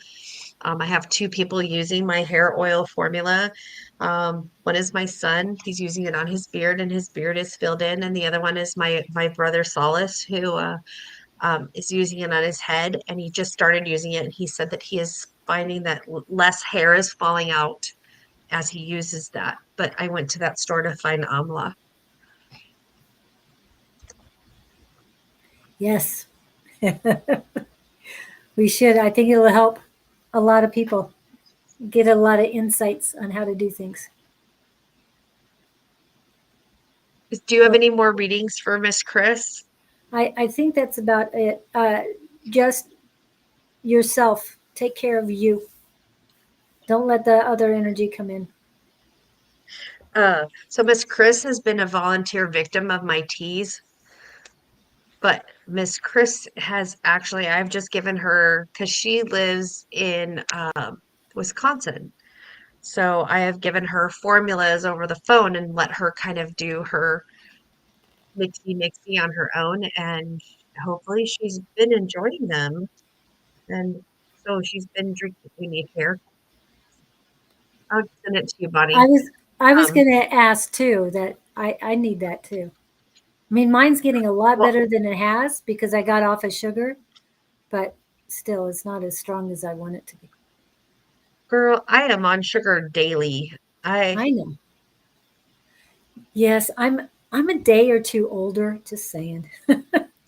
I have two people using my hair oil formula. One is my son; he's using it on his beard, and his beard is filled in. And the other one is my brother Solace, who is using it on his head, and he just started using it. And he said that he is finding that less hair is falling out as he uses that. But I went to that store to find amla. Yes. We should. I think it'll help a lot of people get a lot of insights on how to do things. Do you have So any more readings for Miss Chris? I think that's about it. Just yourself. Take care of you. Don't let the other energy come in. So Miss Chris has been a volunteer victim of my tease, but Miss Chris has actually, I've just given her, because she lives in Wisconsin. So I have given her formulas over the phone and let her kind of do her mixy on her own, and hopefully she's been enjoying them. And so she's been drinking. We need hair. I'll send it to you, I Bonnie. was I was Um, gonna ask too that I need that too. I mean, mine's getting a lot well, better than it has because I got off of sugar, but still, it's not as strong as I want it to be. girl, I am on sugar daily. I I know. Yes, I'm a day or two older. Just saying,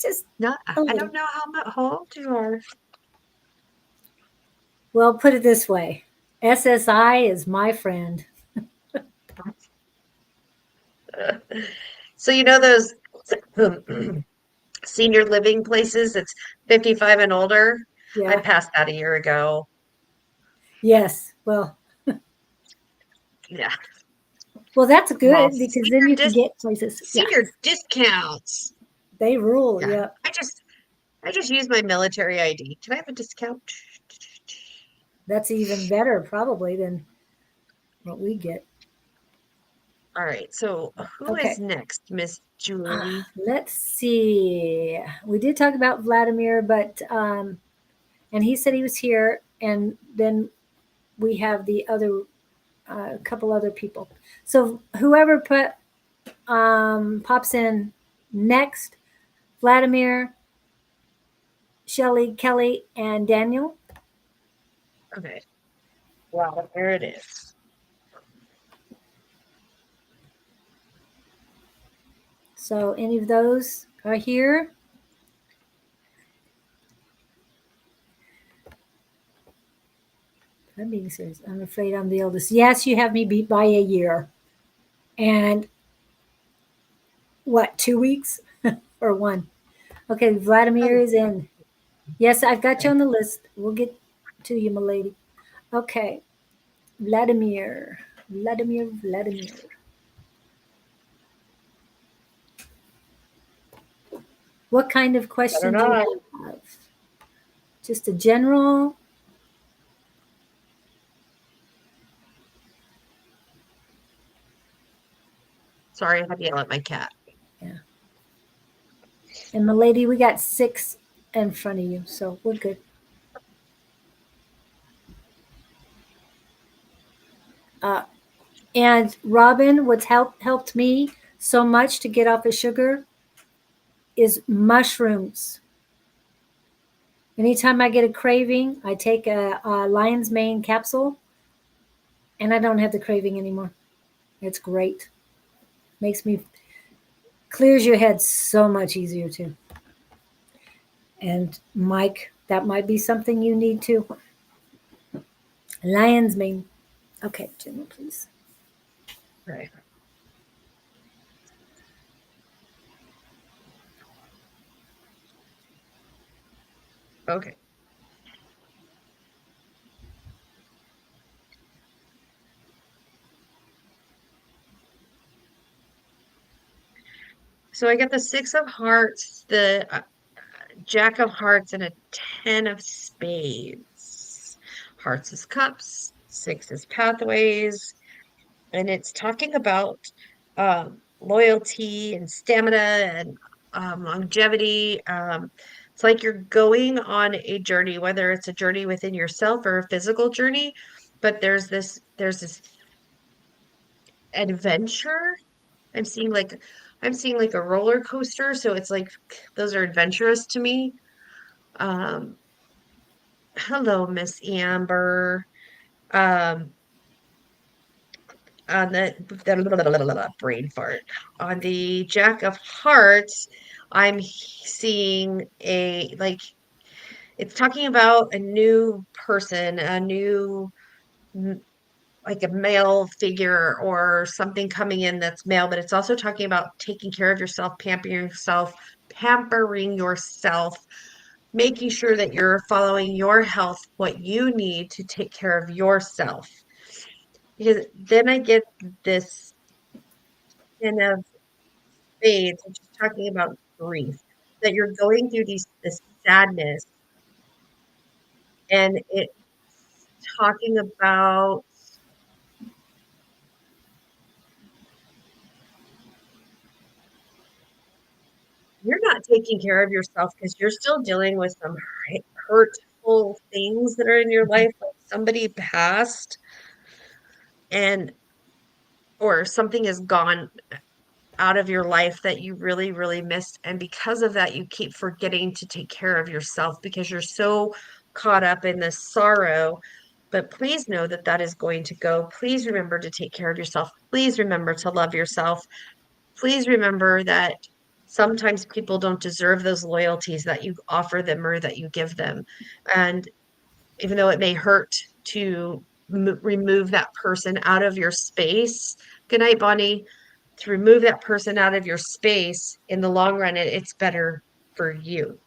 just not. a I little. don't know how old you are. Well, put it this way: SSI is my friend. So you know those senior living places that's 55 and older? I Yeah. passed that a year ago. Yes. Yeah. Well, that's Well, good because then you can get places. Yeah, senior discounts. they rule. Yeah. Yeah, I just use my military ID. Can I have a discount? that's even better probably than what we get. All right. So who is Okay. next, Miss Julie? Let's see. We did talk about Vladimir, but and he said he was here, and then we have the other couple other people. So whoever pops in next, Vladimir, Shelly, Kelly, and Daniel. Okay. Wow, there it is. So any of those are here. I'm being serious. I'm afraid I'm the oldest. Yes, you have me beat by a year. And what, 2 weeks or one? Okay, Vladimir Oh, is in. Yes, I've got you okay. on the list. We'll get to you, my lady. Okay, Vladimir. Vladimir. What kind of Better question do you not. have? Just a general? Sorry, I had to yell at my cat. Yeah. And my lady, we got 6 in front of you, so we're good. Uh, and Robin, what's helped me so much to get off of sugar is mushrooms. Anytime I get a craving, I take a lion's mane capsule, and I don't have the craving anymore. It's great. Makes me clears your head so much easier too. And Mike, that might be something you need too. Lion's mane. Okay, General, please. Right. Okay. So I got the Six of Hearts, the Jack of Hearts, and a Ten of Spades. Hearts is cups, six is pathways, and it's talking about loyalty and stamina and longevity. It's like you're going on a journey, whether it's a journey within yourself or a physical journey, but there's this adventure. I'm seeing like a roller coaster, so it's like those are adventurous to me. Um, Hello, Miss Amber. Um, on the brain fart. On the Jack of Hearts, I'm seeing a like It's talking about a new person, like a male figure or something coming in that's male, but it's also talking about taking care of yourself, pampering yourself, making sure that you're following your health, what you need to take care of yourself. Because then I get this kind of phase, which is talking about grief, that you're going through this sadness, and it's talking about you're not taking care of yourself because you're still dealing with some hurtful things that are in your life, like somebody passed and or something has gone out of your life that you really, really missed. And because of that, you keep forgetting to take care of yourself because you're so caught up in this sorrow. But please know that that is going to go. Please remember to take care of yourself. Please remember to love yourself. Please remember that sometimes people don't deserve those loyalties that you offer them or that you give them. And even though it may hurt to remove that person out of your space, good night, Bonnie, to remove that person out of your space, in the long run, it's better for you.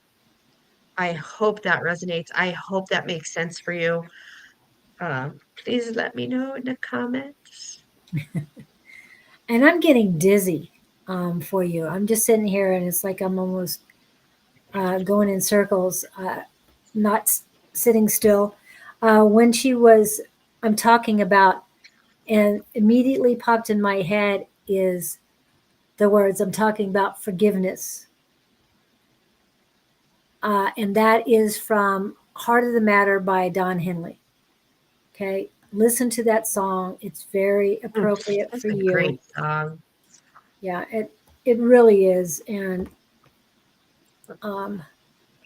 I hope that resonates. I hope that makes sense for you. Please let me know in the comments. And I'm getting dizzy for you. I'm just sitting here and it's like I'm almost going in circles, not sitting still. When I'm talking about, and immediately popped in my head is the words I'm talking about forgiveness. And that is from Heart of the Matter by Don Henley. Okay. Listen to that song. It's very appropriate That's for a you. great song. Yeah, it really is. And um,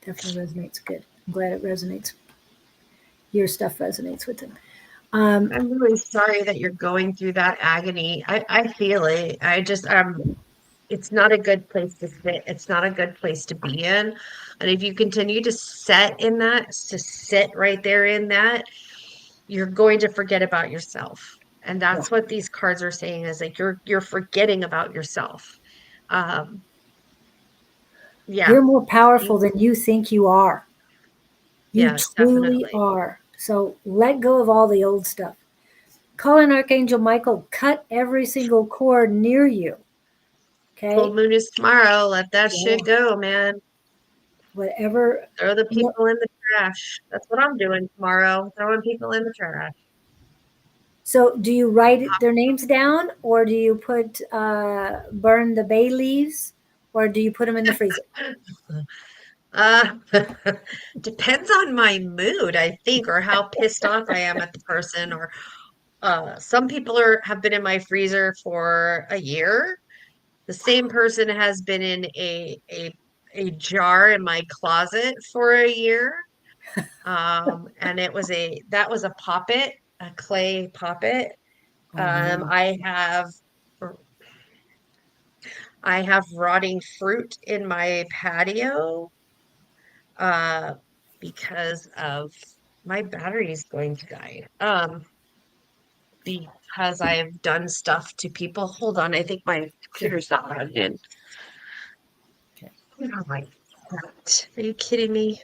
definitely resonates good. I'm glad it resonates. Your stuff resonates with him. I'm really sorry that you're going through that agony. I feel it. It's not a good place to sit. It's not a good place to be in. And if you continue to sit right there in that, you're going to forget about yourself. And Yeah. that's what these cards are saying is like you're forgetting about yourself. Um, yeah. You're more powerful than you think you are. You Yes, truly definitely. are. So let go of all the old stuff. Call in Archangel Michael, cut every single cord near you. Full Okay? moon is tomorrow. Let that shit Yeah. go, man. Whatever. Throw the No, people in the trash. That's what I'm doing tomorrow. Throwing people in the trash. so do you write their names down or do you burn the bay leaves or do you put them in the freezer? Uh, depends on my mood, I think, or how pissed off I am at the person. Or some people have been in my freezer for a year. The same person has been in a jar in my closet for a year. And that was a poppet, a clay poppet. Oh Um, no. I have I have rotting fruit in my patio uh, because of my battery is going to die. Because I've done stuff to people. Hold on, I think my computer's not logged in. Okay. Oh my God. Are you kidding me?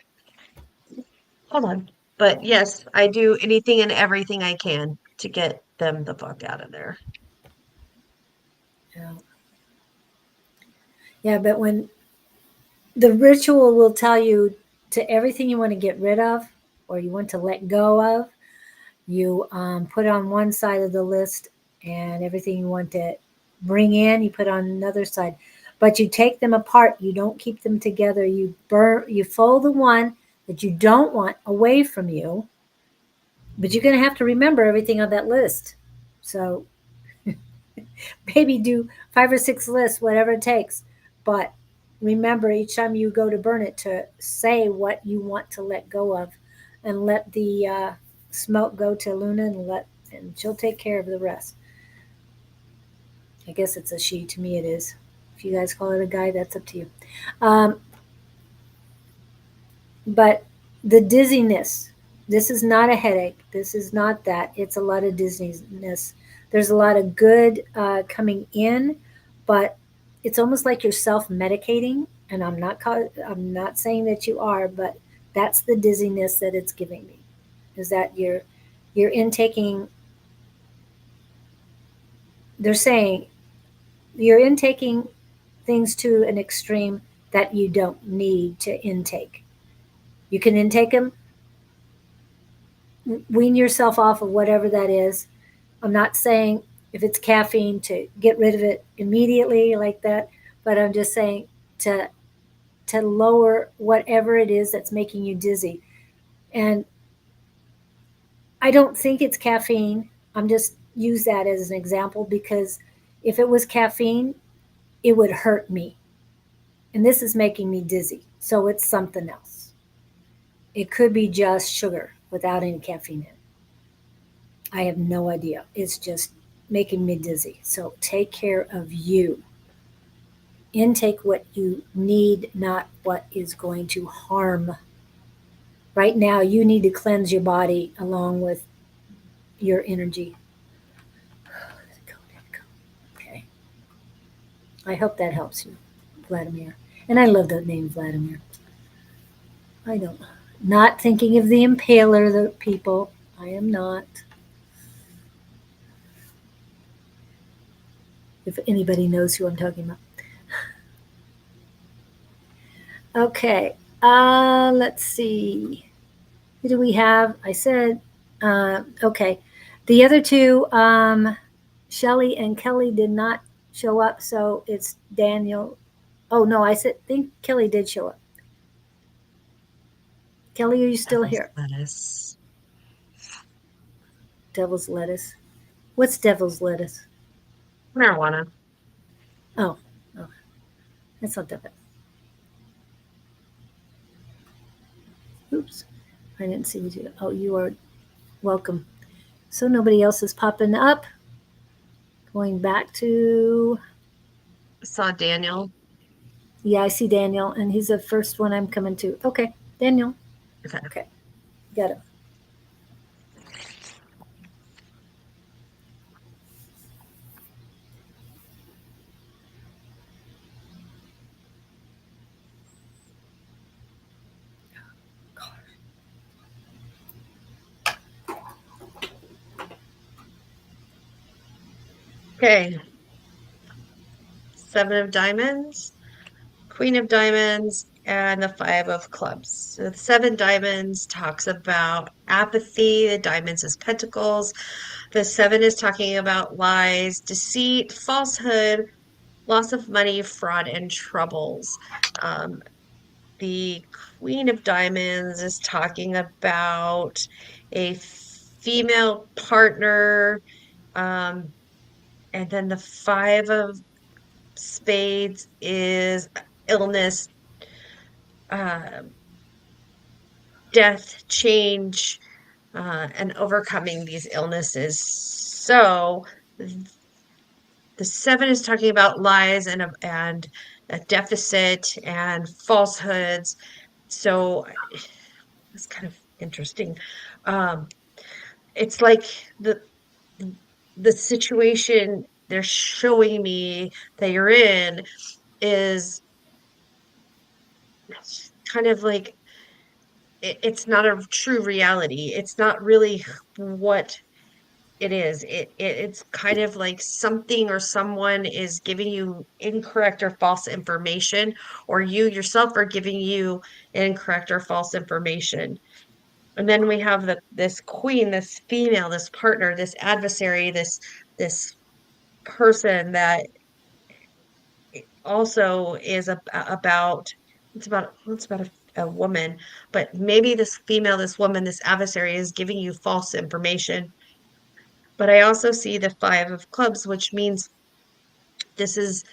Hold on. But yes, I do anything and everything I can to get them the fuck out of there. Yeah. Yeah, but when the ritual will tell you to everything you want to get rid of or you want to let go of, you put on one side of the list, and everything you want to bring in, you put on another side. But you take them apart. You don't keep them together. You fold the one that you don't want away from you, but you're going to have to remember everything on that list. So maybe do 5 or 6 lists, whatever it takes. But remember each time you go to burn it to say what you want to let go of, and let the smoke go to Luna, and she'll take care of the rest. I guess it's a she. To me, it is. If you guys call it a guy, that's up to you. Um, but The dizziness. This is not a headache. This is not that. It's a lot of dizziness. There's a lot of good coming in, but it's almost like you're self-medicating. And I'm not saying that you are, but that's the dizziness that it's giving me. Is that you're intaking. They're saying you're intaking things to an extreme that you don't need to intake. You can intake them, wean yourself off of whatever that is. I'm not saying if it's caffeine to get rid of it immediately like that, but I'm just saying to lower whatever it is that's making you dizzy. And I don't think it's caffeine. I'm just use that as an example because if it was caffeine, it would hurt me. And this is making me dizzy. So it's something else. It could be just sugar without any caffeine in it. I have no idea. It's just making me dizzy. So take care of you. Intake what you need, not what is going to harm. Right now, you need to cleanse your body along with your energy. Okay. I hope that helps you, Vladimir. And I love that name, Vladimir. I don't. Not thinking of the impaler, the people. I am not. If anybody knows who I'm talking about. Okay. Let's see. Who do we have? I said, okay. The other two, Shelly and Kelly did not show up, so it's Daniel. Oh no, think Kelly did show up. Kelly, are you still Devil's here? lettuce. Devil's lettuce. What's devil's lettuce? Marijuana. Oh, oh, that's not that bad. Oops, I didn't see you. Oh, you are welcome. So nobody else is popping up. Going back to, Saw Daniel. yeah, I see Daniel, and he's the first one I'm coming to. Okay, Daniel. Okay. Okay, got it. Okay. Seven of diamonds, queen of diamonds, and the five of clubs. So the seven diamonds talks about apathy. The diamonds is pentacles. The seven is talking about lies, deceit, falsehood, loss of money, fraud, and troubles. Um, the Queen of Diamonds is talking about a female partner. Um, and then the Five of Spades is illness, uh, death, change, and overcoming these illnesses. So the seven is talking about lies and a deficit and falsehoods. So it's kind of interesting. Um, it's like the the situation they're showing me that you're in is kind of like it's not a true reality. It's not really what it is. It's kind of like something or someone is giving you incorrect or false information, or you yourself are giving you incorrect or false information. And then we have this queen, this female, this partner, this adversary, this person that also is about it's about a woman, but maybe this female, this woman, this adversary is giving you false information. But I also see the five of clubs, which means this is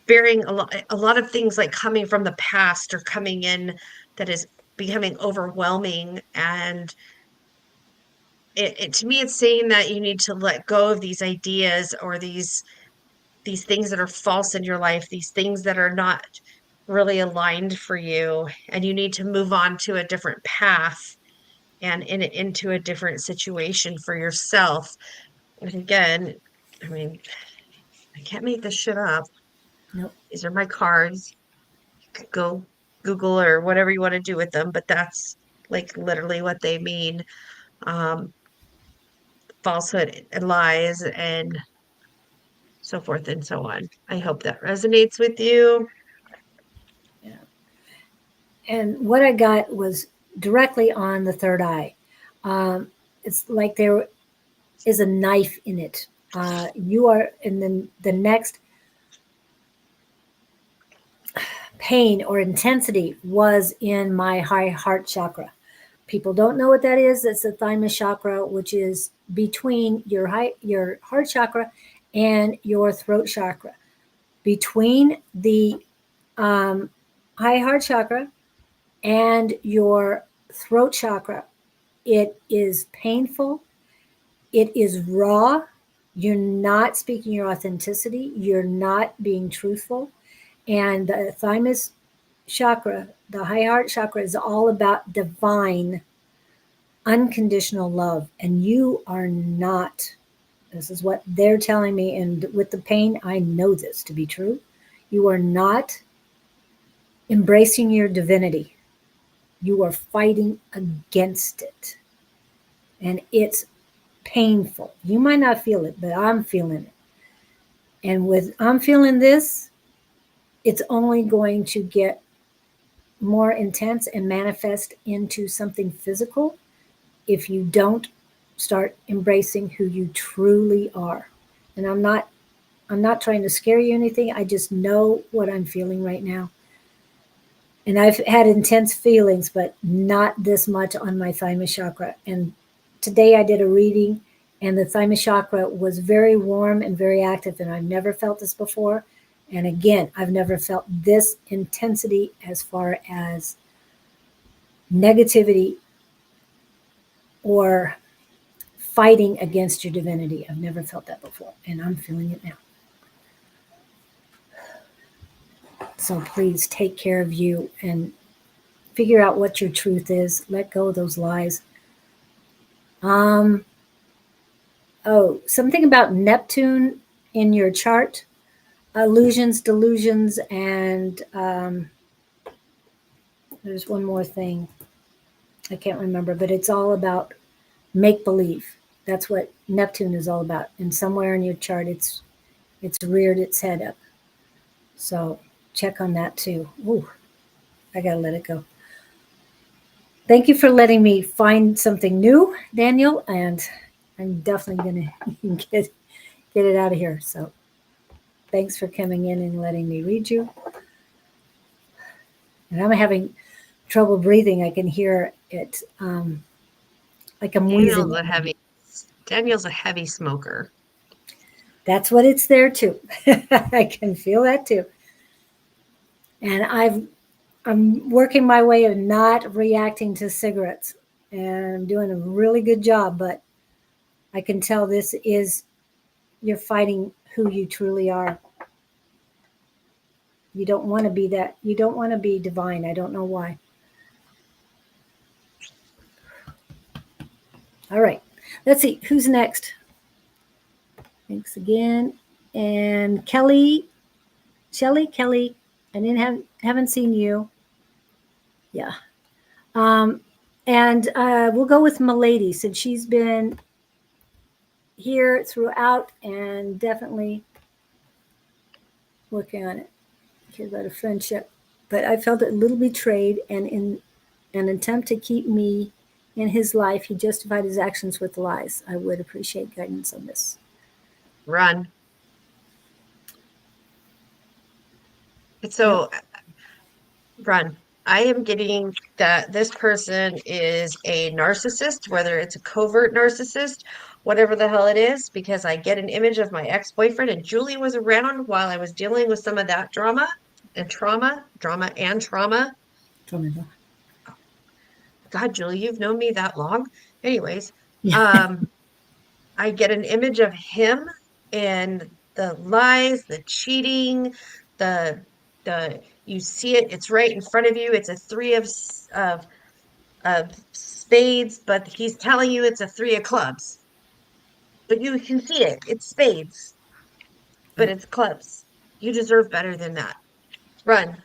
bearing a lot of things like coming from the past or coming in that is becoming overwhelming. And it to me it's saying that you need to let go of these ideas or these things that are false in your life, these things that are not really aligned for you and you need to move on to a different path and into a different situation for yourself. And again, I mean, I can't make this shit up. Nope. These are my cards. You could go Google or whatever you want to do with them, but that's like literally what they mean. Um, falsehood and lies and so forth and so on. I hope that resonates with you. Yeah. And what I got was directly on the third eye. It's like there is a knife in it. You are, and then the next pain or intensity was in my high heart chakra. People don't know what that is. It's the thymus chakra, which is between your heart chakra and your throat chakra. Between the um, high heart chakra and your throat chakra, it is painful. It is raw. You're not speaking your authenticity. You're not being truthful. And the thymus chakra, the high heart chakra, is all about divine, unconditional love. And you are not. This is what they're telling me. And with the pain, I know this to be true. You are not embracing your divinity. You are fighting against it. And it's painful. You might not feel it, but I'm feeling it. And with I'm feeling this, it's only going to get more intense and manifest into something physical if you don't start embracing who you truly are. And I'm not trying to scare you or anything. I just know what I'm feeling right now. And I've had intense feelings, but not this much on my thymus chakra. And today I did a reading, and the thymus chakra was very warm and very active, and I've never felt this before. And again, I've never felt this intensity as far as negativity or fighting against your divinity. I've never felt that before, and I'm feeling it now. So please take care of you and figure out what your truth is. Let go of those lies. Um, oh, something about Neptune in your chart. Illusions, delusions, and there's one more thing. I can't remember, but it's all about make believe. That's what Neptune is all about. And somewhere in your chart, it's reared its head up. So check on that too. Ooh, I gotta let it go. Thank you for letting me find something new, Daniel, and I'm definitely gonna get it out of here. So thanks for coming in and letting me read you. And I'm having trouble breathing. I can hear it like I'm Daniel's wheezing. a heavy Daniel's a heavy smoker. That's what it's there too. I can feel that too. And I'm working my way of not reacting to cigarettes, and I'm doing a really good job. But I can tell this is you're fighting who you truly are. You don't want to be that. You don't want to be divine. I don't know why. All right. Let's see. Who's next? Thanks again. And Kelly, Kelly. I didn't haven't seen you. Yeah. Um, and we'll go with Milady since she's been here throughout and definitely working on it. Cared about a friendship, but I felt a little betrayed, and in an attempt to keep me in his life, he justified his actions with lies. I would appreciate guidance on this. Run. Yep. So run. I am getting that this person is a narcissist, whether it's a covert narcissist, whatever the hell it is, because I get an image of my ex-boyfriend and Julie was around while I was dealing with some of that drama and trauma. Tornado. God, Julie, you've known me that long. Anyways, Yeah. um, I get an image of him and the lies, the cheating, the You see it, it's right in front of you. It's a three of spades, but he's telling you it's a three of clubs. But you can see it. It's spades, but Yeah. it's clubs. You deserve better than that. Run,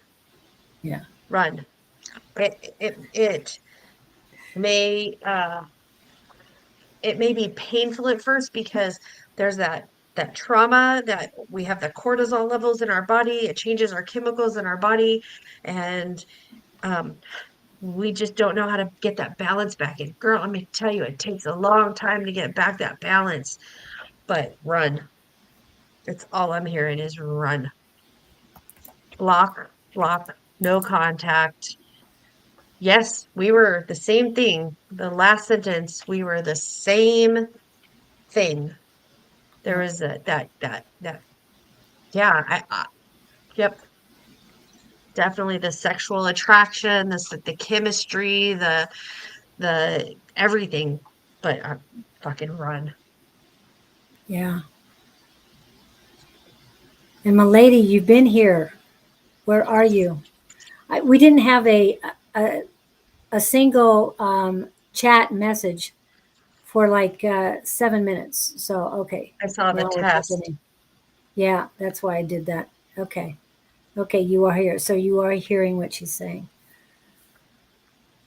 Yeah. run. It may it may be painful at first because there's that trauma that we have the cortisol levels in our body. It changes our chemicals in our body, and um, we just don't know how to get that balance back. And girl, let me tell you, it takes a long time to get back that balance. But run. It's all I'm hearing is run. Block, block, no contact. Yes, we were the same thing. The last sentence, we were the same thing. There Yeah. was that. Yeah, yep, definitely the sexual attraction, the chemistry, the everything. But fucking run. Yeah. And my lady, you've been here. Where are you? We didn't have a, a single chat message for like 7 minutes. So, okay. I saw the Now we're test. happening. Yeah, that's why I did that. Okay. Okay, you are here. So you are hearing what she's saying.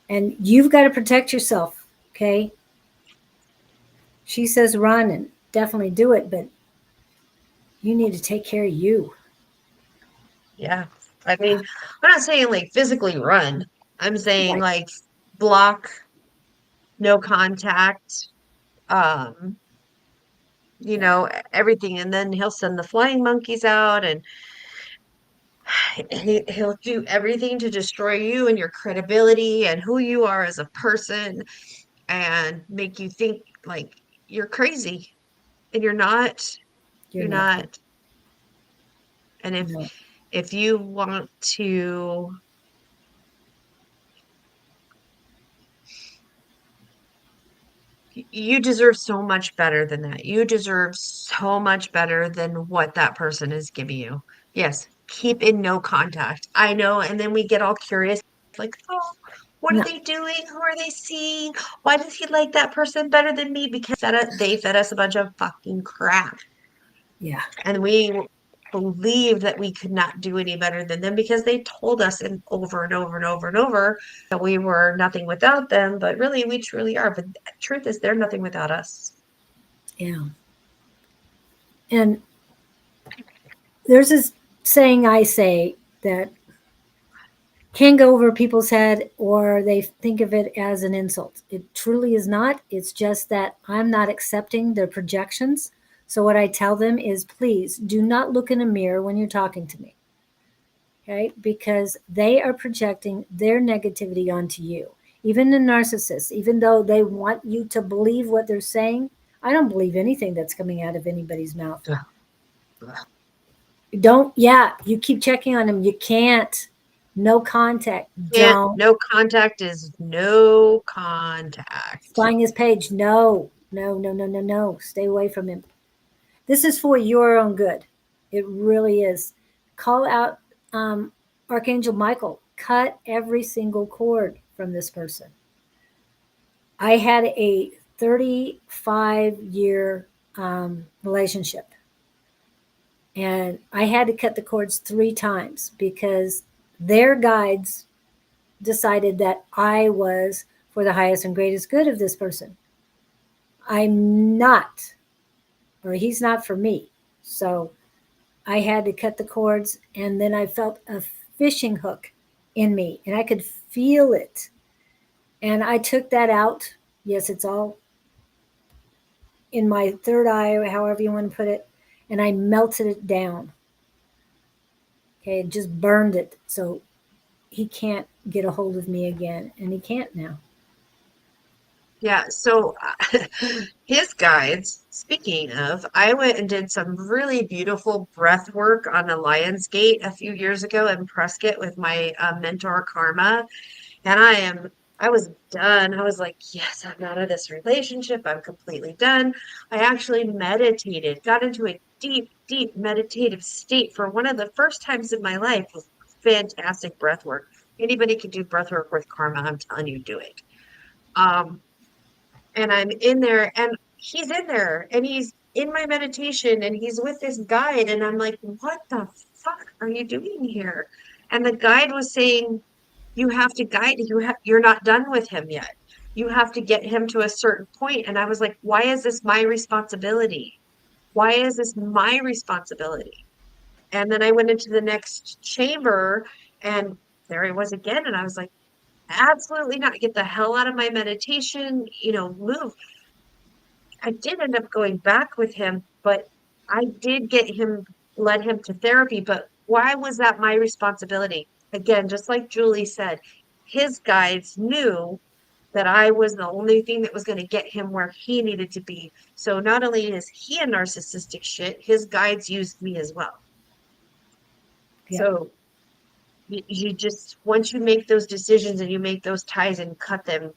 And you've got to protect yourself. Okay. She says run and definitely do it, but you need to take care of you. Yeah. I mean, I'm not saying like physically run. I'm saying Right. like block, no contact, um, Yeah. everything. And then he'll send the flying monkeys out and he'll do everything to destroy you and your credibility and who you are as a person and make you think like you're crazy and you're not. You're You're not crazy. not. And No. if you want to you deserve so much better than that. You deserve so much better than what that person is giving you. Yes, keep in no contact. I know. And then we get all curious, like, oh, what are No. they doing? Who are they seeing? Why does he like that person better than me? Because they fed us a bunch of fucking crap. Yeah. And we believed that we could not do any better than them because they told us over and over and over and over that we were nothing without them. But really, we truly are. But the truth is, they're nothing without us. Yeah. And there's this saying I say that can go over people's head or they think of it as an insult. It truly is not. It's just that I'm not accepting their projections. So what I tell them is please do not look in a mirror when you're talking to me. Okay? Because they are projecting their negativity onto you. Even the narcissists, even though they want you to believe what they're saying, I don't believe anything that's coming out of anybody's mouth. Don't, yeah, you keep checking on them. You can't. No contact. Can't, Don't. no contact is no contact. Flying his page. No, no, no, no, no, no. Stay away from him. This is for your own good. It really is. Call out Archangel Michael. Cut every single cord from this person. I had a 35-year relationship. And I had to cut the cords 3 times because their guides decided that I was for the highest and greatest good of this person. I'm not, or he's not for me. So I had to cut the cords, and then I felt a fishing hook in me, and I could feel it. And I took that out. Yes, it's all in my third eye, however you want to put it, and I melted it down. Okay, it just burned it. So he can't get a hold of me again, and he can't now. Yeah, so his guides, speaking of, I went and did some really beautiful breath work on the Lion's Gate a few years ago in Prescott with my mentor Karma. And I was done. I was like, yes, I'm out of this relationship. I'm completely done. I actually meditated, got into a deep, deep meditative state for one of the first times in my life, fantastic breath work. Anybody can do breath work with karma. I'm telling you, do it. Um, and I'm in there and he's in there and he's in my meditation and he's with this guide. And I'm like, what the fuck are you doing here? And the guide was saying, you have to guide, you're not done with him yet. You have to get him to a certain point. And I was like, why is this my responsibility? Why is this my responsibility? And then I went into the next chamber and there he was again. And I was like, absolutely not. Get the hell out of my meditation, move. I did end up going back with him, but I did led him to therapy. But why was that my responsibility? Again, just like Julie said, his guides knew that I was the only thing that was going to get him where he needed to be. So not only is he a narcissistic shit, his guides used me as well. Yeah. So you just, once you make those decisions and you make those ties and cut them,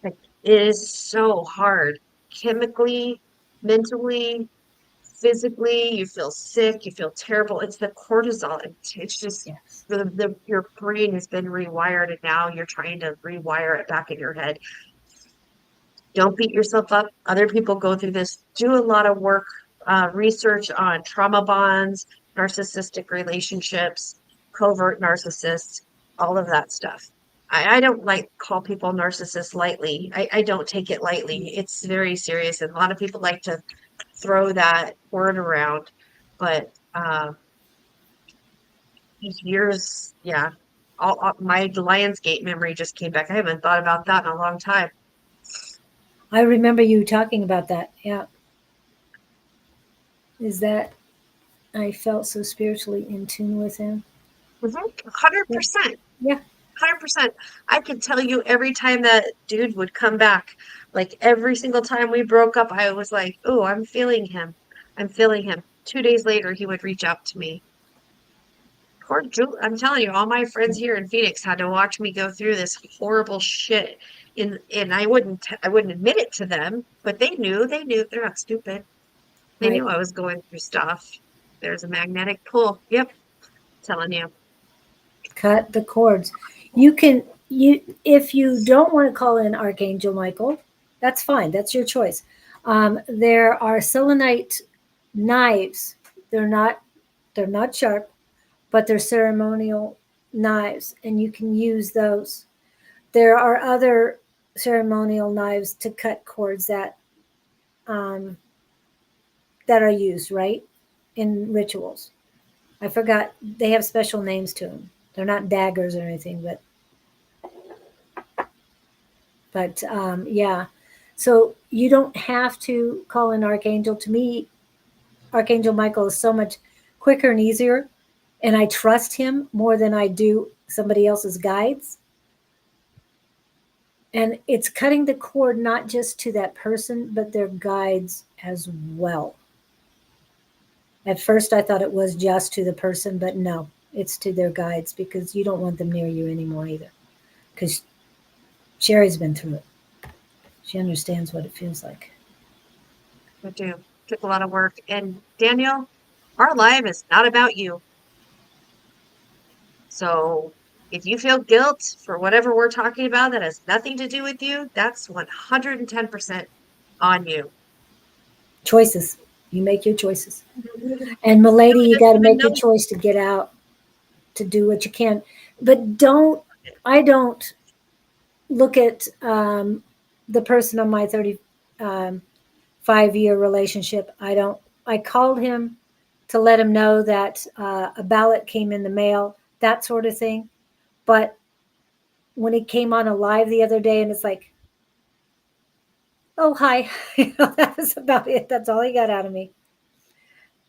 like, it is so hard chemically, mentally, physically. You feel sick, you feel terrible. It's the cortisol. It's just Yes. your brain has been rewired and now you're trying to rewire it back in your head. Don't beat yourself up. Other people go through this. Do a lot of work, research on trauma bonds, narcissistic relationships, covert narcissists, all of that stuff. I don't like call people narcissists lightly. I don't take it lightly. It's very serious. And a lot of people like to throw that word around. But yeah, my Lionsgate memory just came back. I haven't thought about that in a long time. I remember you talking about that. Yeah. Is that I felt so spiritually in tune with him? 100%. Yeah. 100%. I could tell you every time that dude would come back, like every single time we broke up, I was like, oh, I'm feeling him. I'm feeling him. 2 days later, he would reach out to me. Poor Julie. I'm telling you, all my friends here in Phoenix had to watch me go through this horrible shit. And I wouldn't admit it to them, but they knew. They're not stupid. They Right. knew I was going through stuff. There's a magnetic pull. Yep. Telling you. Cut the cords. If you don't want to call in Archangel Michael, that's fine. That's your choice. There are selenite knives. They're not sharp, but they're ceremonial knives, and you can use those. There are other ceremonial knives to cut cords um, that are used, right, in rituals. I forgot they have special names to them. They're not daggers or anything, but yeah. So you don't have to call an archangel. To me, Archangel Michael is so much quicker and easier, and I trust him more than I do somebody else's guides. And it's cutting the cord not just to that person, but their guides as well. At first, I thought it was just to the person, but no, it's to their guides because you don't want them near you anymore either. Because Sheri's been through it. She understands what it feels like. I do. Took a lot of work. And Daniel, our life is not about you. So if you feel guilt for whatever we're talking about that has nothing to do with you, that's 110% on you. Choices. You make your choices. And milady, He you doesn't got to even make your know. choice to get out, to do what you can. But I don't look at the person on my 35-year relationship. I called him to let him know that a ballot came in the mail, that sort of thing. But when he came on a live the other day and it's like, oh, hi, that was about it. That's all he got out of me.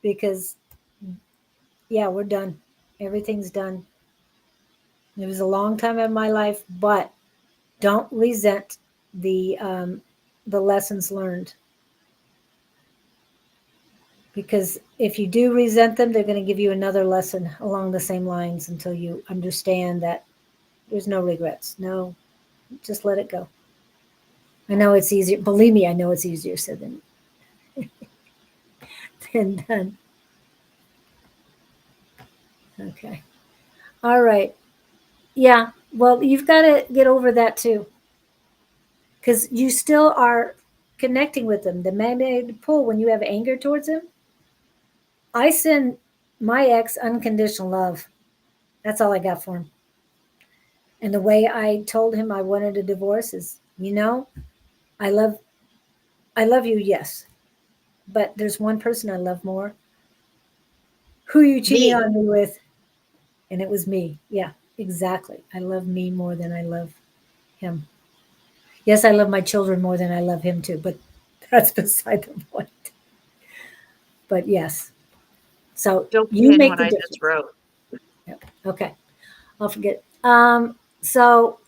Because, yeah, we're done. Everything's done. It was a long time in my life, but don't resent the lessons learned. Because if you do resent them, they're going to give you another lesson along the same lines until you understand that there's no regrets. No, just let it go. I know it's easier. Believe me, I know it's easier said than done. Okay. All right. Yeah. Well, you've got to get over that too, because you still are connecting with them. The magnetic pull when you have anger towards them. I send my ex unconditional love. That's all I got for him. And the way I told him I wanted a divorce is, I love, I love you, yes, but there's one person I love more. Who you cheating Me. on me with? And it was me. Yeah, exactly. I love me more than I love him. Yes, I love my children more than I love him too, but that's beside the point. But yes, so Don't you pin make what the I just difference. wrote. Yep. Okay, I'll forget. So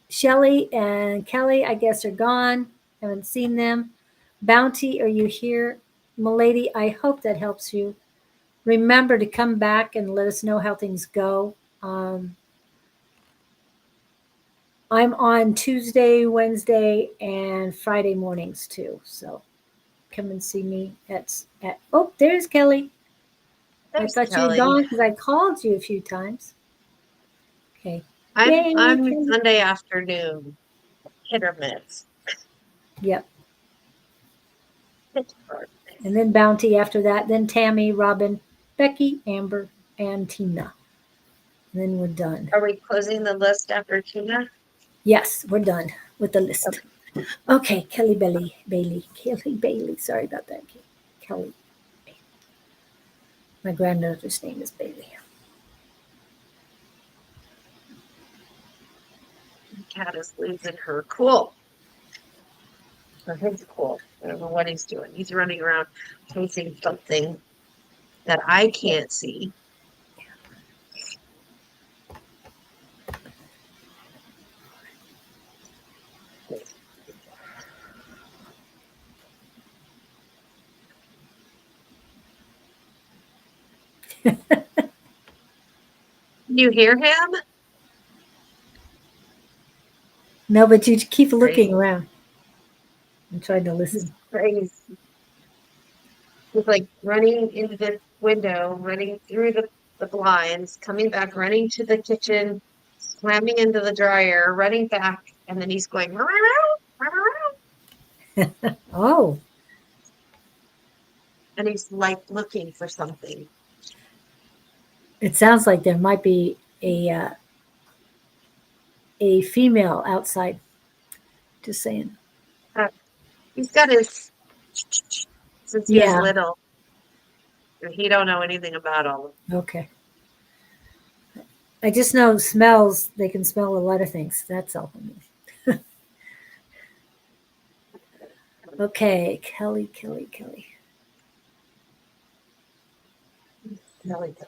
Shelly and Kelly, I guess, are gone. Haven't seen them. Bounty, are you here? Milady, I hope that helps you. Remember to come back and let us know how things go. Um, I'm on Tuesday, Wednesday, and Friday mornings too. So come and see me at. Oh, there's Kelly. I There's thought you had Kelly. gone because I called you a few times. Okay. I'm Yay, I'm Kelly. Sunday afternoon, hit or miss. Yep. Pittsburgh. And then Bounty after that. Then Tammy, Robin, Becky, Amber, and Tina. And then we're done. Are we closing the list after Tina? Yes, we're done with the list. Okay. Okay, Kelly Bailey. Sorry about that. Kelly. My granddaughter's name is Bailey. Cat is losing her cool. Or his cool. I don't know what he's doing. He's running around chasing something that I can't see. You hear him? No, but you keep looking Crazy. around and trying to He's listen. crazy. He's like running into the window, running through the blinds, coming back, running to the kitchen, slamming into the dryer, running back, and then he's going, "Meow, meow, meow, meow," Oh, and he's like looking for something. it sounds like there might be a female outside. Just saying. Uh, He's got his since he was Yeah. little. He don't know anything about all of Okay. I just know smells. They can smell a lot of things. That's all. Okay, Kelly. it.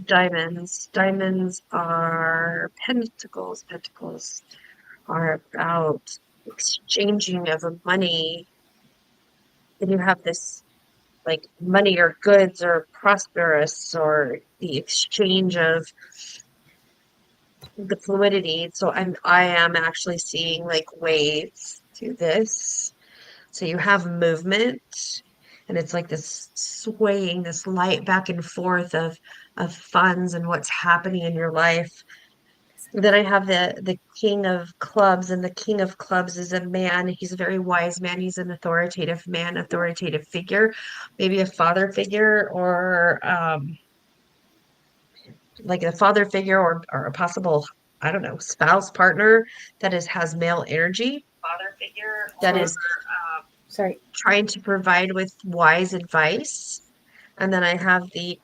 Diamonds. Diamonds are pentacles. Pentacles are about exchanging of money. Then you have this like money or goods or prosperous or the exchange of the fluidity. So I am actually seeing like waves to this. So you have movement and it's like this swaying, this light back and forth of funds and what's happening in your life. Then I have the king of clubs, and the king of clubs is a man. He's a very wise man. He's an authoritative man, authoritative figure, maybe a father figure or like a father figure or a possible, I don't know, spouse partner that has male energy, that Sorry. is Sorry. trying to provide with wise advice. And then I have the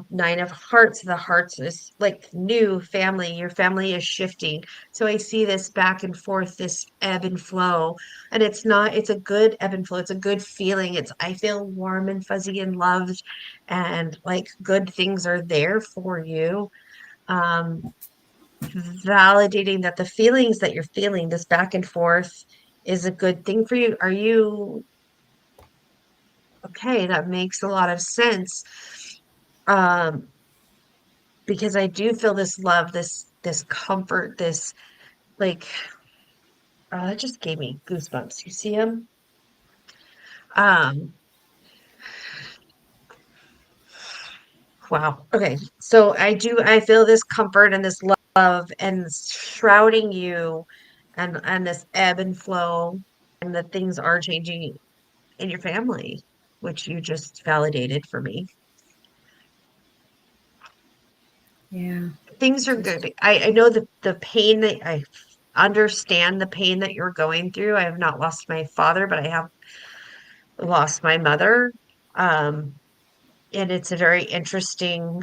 nine of hearts. The hearts is like new family. Your family is shifting. So I see this back and forth, this ebb and flow. And it's a good ebb and flow. It's a good feeling. I feel warm and fuzzy and loved and like good things are there for you. Um, Validating that the feelings that you're feeling, this back and forth, is a good thing for you. Are you okay? That makes a lot of sense. Um, because I do feel this love, this comfort, this like it just gave me goosebumps. You see him? Um, Wow. Okay. So I feel this comfort and this love and shrouding you and this ebb and flow and that things are changing in your family, which you just validated for me. Yeah. Things are Just, good. I know the pain that I understand the pain that you're going through. I have not lost my father, but I have lost my mother. Um, and it's a very interesting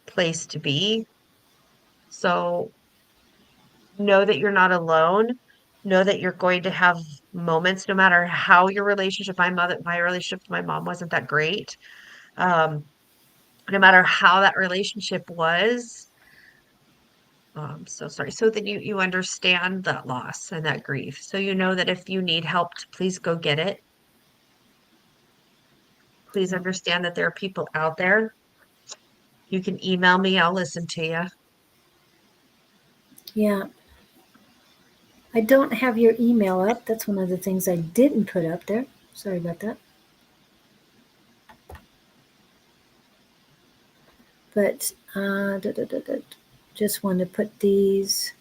place to be. So know that you're not alone. Know that you're going to have moments, no matter how your relationship, my relationship with my mom wasn't that great. Um, no matter how that relationship was, so sorry. So that you understand that loss and that grief. So you know that if you need help, please go get it. Please yeah. understand that there are people out there. You can email me, I'll listen to you. Yeah. I don't have your email up. That's one of the things I didn't put up there. Sorry about that. But just want to put these.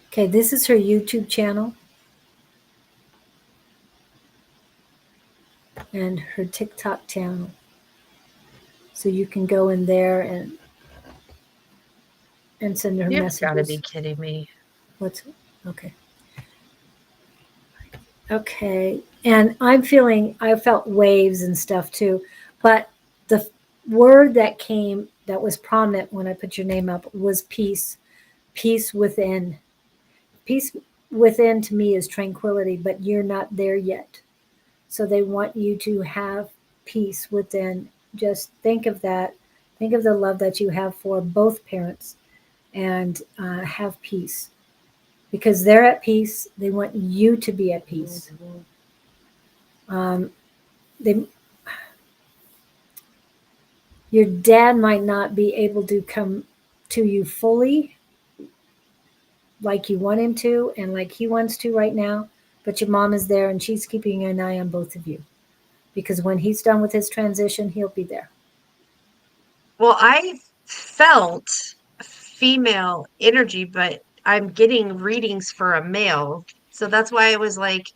Okay, this is her YouTube channel and her TikTok channel. So you can go in there and send her You've got to be messages. kidding me. What's okay? Okay, and I felt waves and stuff too, but the word that was prominent when I put your name up was peace, peace within. Peace within to me is tranquility, but you're not there yet. So they want you to have peace within. Just think of that. Think of the love that you have for both parents and have peace because they're at peace. They want you to be at peace. Um, they, your dad might not be able to come to you fully like you want him to and like he wants to right now, but your mom is there and she's keeping an eye on both of you because when he's done with his transition, he'll be there. Well, I felt female energy, but I'm getting readings for a male. So that's why I was like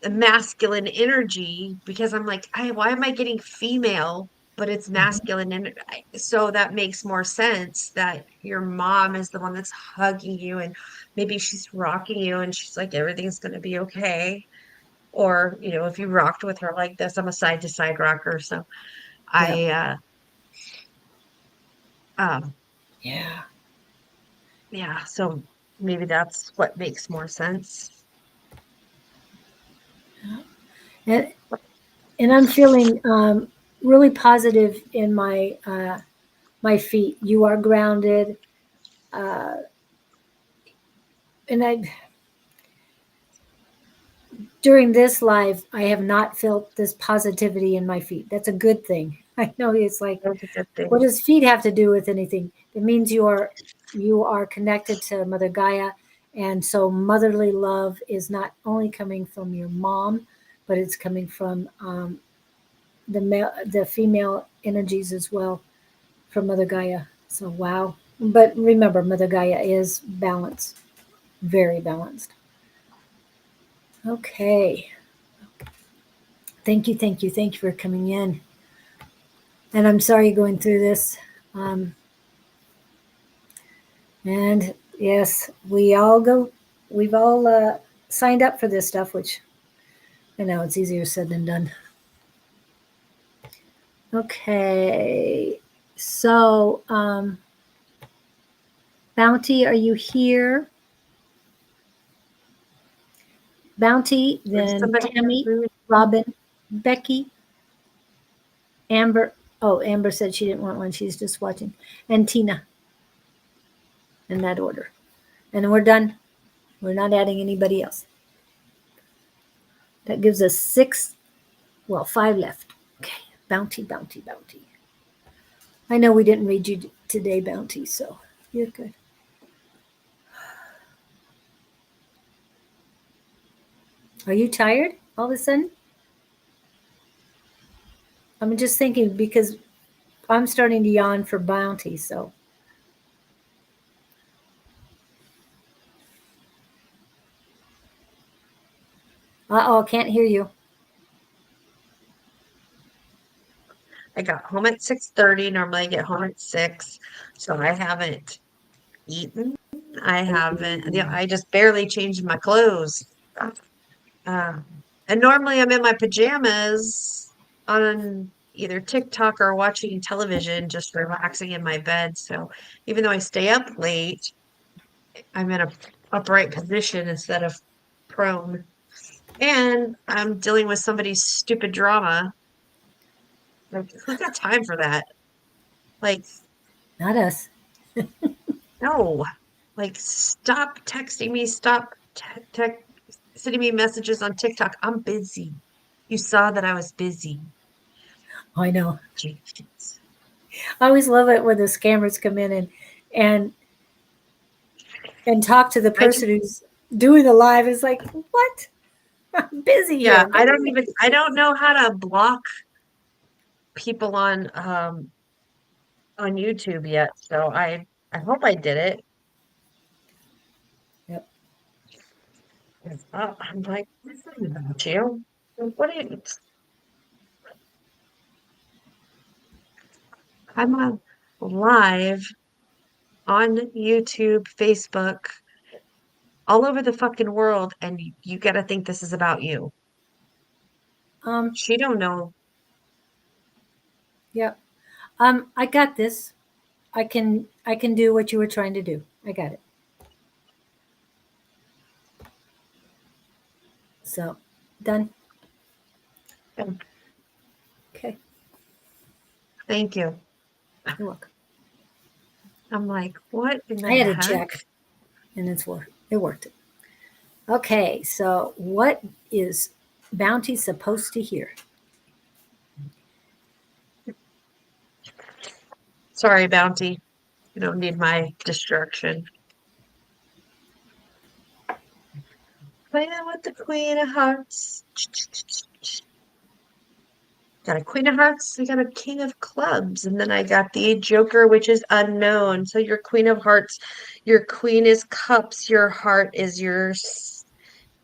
a masculine energy because I'm like, why am I getting female, but it's Mhm. masculine? And so that makes more sense that your mom is the one that's hugging you and maybe she's rocking you and she's like, everything's going to be okay. Or, if you rocked with her like this, I'm a side to side rocker. So Yeah. I, um, Yeah. yeah, so maybe that's what makes more sense. And, and I'm feeling really positive in my feet. You are grounded. Uh, and during this life, I have not felt this positivity in my feet. That's a good thing. I know it's like, That's a good what thing. does feet have to do with anything? It means you are connected to Mother Gaia, and so motherly love is not only coming from your mom, but it's coming from the female energies as well from Mother Gaia. So wow. But remember, Mother Gaia is balanced, very balanced. Okay. Thank you for coming in. And I'm sorry you're going through this. Um, and yes, we've all signed up for this stuff, which I know it's easier said than done. Okay. So, Bounty, are you here? Bounty, There's then somebody in Tammy, the room. Robin, Becky, Amber. Oh, Amber said she didn't want one. She's just watching. And Tina in that order. And we're done. We're not adding anybody else. That gives us six, well, five left. Okay. Bounty, Bounty, Bounty. I know we didn't read you today, Bounty, so you're good. Are you tired all of a sudden? I'm just thinking because I'm starting to yawn for Bounty, so. Uh-oh, can't hear you. I got home at 6:30. Normally I get home at 6, so I haven't eaten. I haven't, I just barely changed my clothes. Uh, and normally I'm in my pajamas on either TikTok or watching television, just relaxing in my bed. So even though I stay up late, I'm in a upright position instead of prone. And I'm dealing with somebody's stupid drama. Like, who's got time for that? Like, Not us. no. Like, stop texting me. Stop sending me messages on TikTok. I'm busy. You saw that I was busy. I know. Jeez. I always love it when the scammers come in and and talk to the I just, person who's doing the live. It's like, what? I'm busy yeah, here. Go away. I don't know how to block people on YouTube yet. So I hope I did it. Yep. I'm like, this is about you. What are you? I'm on live on YouTube, Facebook, all over the fucking world, and you got to think this is about you. Um, She don't know. yep. I got this. I can do what you were trying to do. I got it. So done. Okay. Thank you. You're welcome. I'm like, what in the I had to heck? check and it worked. Okay, so what is Bounty supposed to hear? Sorry, Bounty. You don't need my distraction. Playing with the Queen of Hearts. Got a Queen of Hearts, I got a King of Clubs, and then I got the Joker, which is unknown. So your Queen of Hearts, your Queen is Cups, your heart is yours.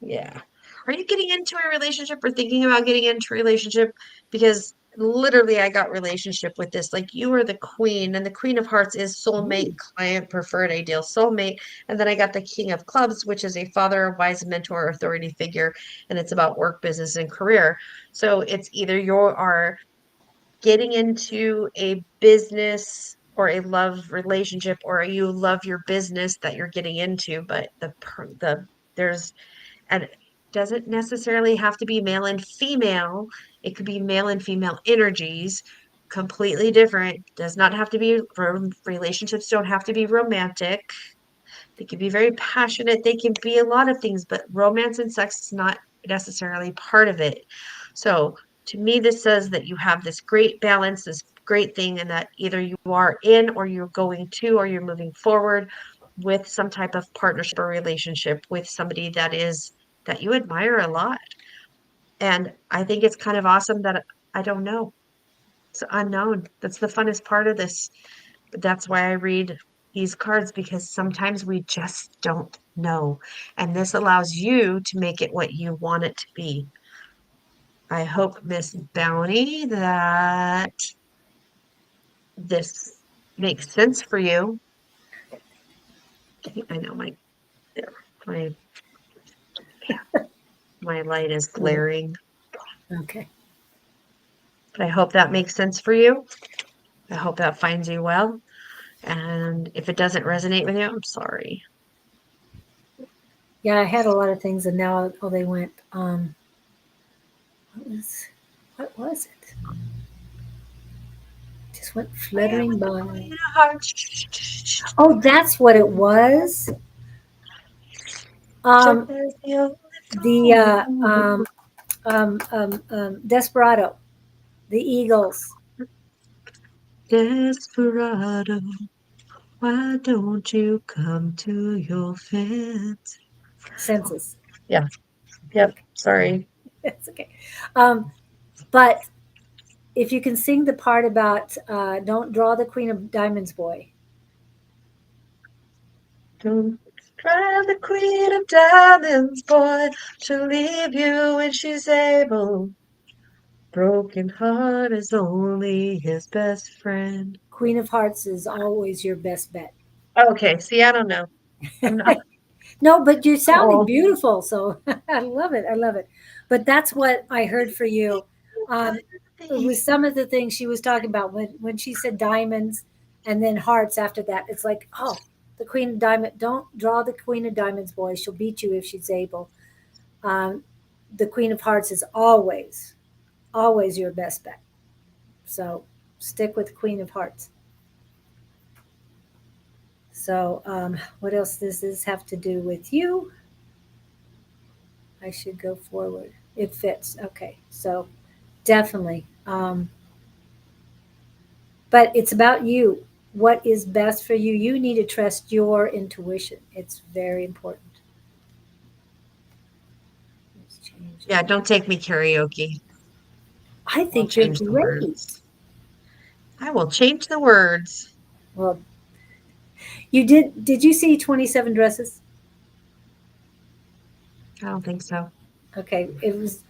Yeah. Are you getting into a relationship or thinking about getting into a relationship? Because literally, I got relationship with this. Like, you are the queen, and the Queen of Hearts is soulmate, Ooh. client, preferred, ideal soulmate. And then I got the King of Clubs, which is a father, a wise mentor, authority figure, and it's about work, business, and career. So it's either you are getting into a business or a love relationship, or you love your business that you're getting into, but there's and it doesn't necessarily have to be male and female. It could be male and female energies, completely different. Does not have to be relationships don't have to be romantic. They can be very passionate. They can be a lot of things, but romance and sex is not necessarily part of it. So to me, this says that you have this great balance, this great thing, and that either you are in or you're going to or you're moving forward with some type of partnership or relationship with somebody that you admire a lot. And I think it's kind of awesome that I don't know. It's unknown. That's the funnest part of this. But that's why I read these cards, because sometimes we just don't know. And this allows you to make it what you want it to be. I hope, Miss Bounty, that this makes sense for you. I know my my light is Good. glaring, Okay. but I hope that makes sense for you. I hope that finds you well. And if it doesn't resonate with you, I'm sorry. Yeah, I had a lot of things, and now oh, they went. What was, what was it? Just went Playing fluttering with the by. Queen of Hearts. Oh, that's what it was. Just Um, as the only the fool. Desperado, the Eagles. Desperado, why don't you come to your fence? Census. Yeah, yep, Okay, sorry. it's okay. Um, but if you can sing the part about don't draw the Queen of Diamonds boy. Don't drive the Queen of Diamonds, boy. She'll leave you when she's able. Broken heart is only his best friend. Queen of Hearts is always your best bet. Okay, see, I don't know. I'm not. No, but you're sounding Oh, beautiful, so I love it. I love it. But that's what I heard for you. With some of the things she was talking about when she said diamonds and then hearts after that, it's like, oh, the Queen of Diamond. Don't draw the Queen of Diamonds, boy. She'll beat you if she's able. Um, the Queen of Hearts is always your best bet. So stick with Queen of Hearts. So what else does this have to do with you? I should go forward. It fits. Okay. So definitely. But it's about you. What is best for you? You need to trust your intuition. It's very important. Let's change yeah, that. don't take me karaoke. I I'll think you're change the great. words. I will change the words. Well, you did. Did you see 27 Dresses? I don't think so. Okay. It was,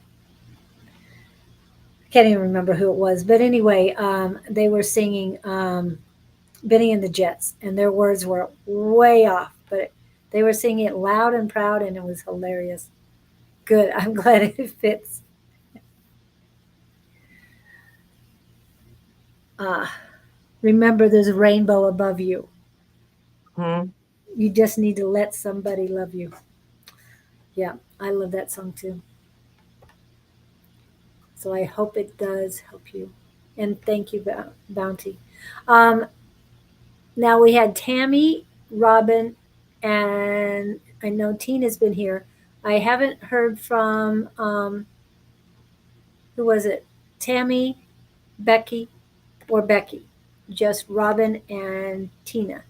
I can't even remember who it was. But anyway, they were singing Benny and the Jets, and their words were way off. But they were singing it loud and proud, and it was hilarious. Good. I'm glad it fits. Uh, remember, there's a rainbow above you. Hmm. You just need to let somebody love you. Yeah, I love that song too. So I hope it does help you. And thank you, Bounty. Um, now we had Tammy, Robin, and I know Tina's been here. I haven't heard from, who was it? Tammy, Becky, or Becky. Just Robin and Tina.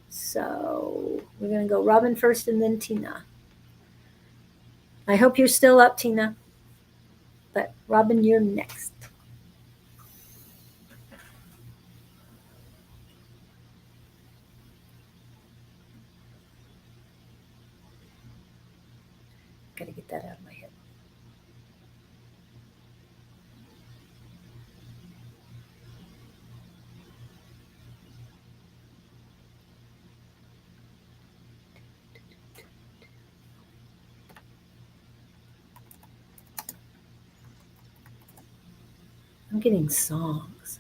So we're going to go Robin first and then Tina. I hope you're still up, Tina. But Robin, you're next. Got to get that out of my head. I'm getting songs.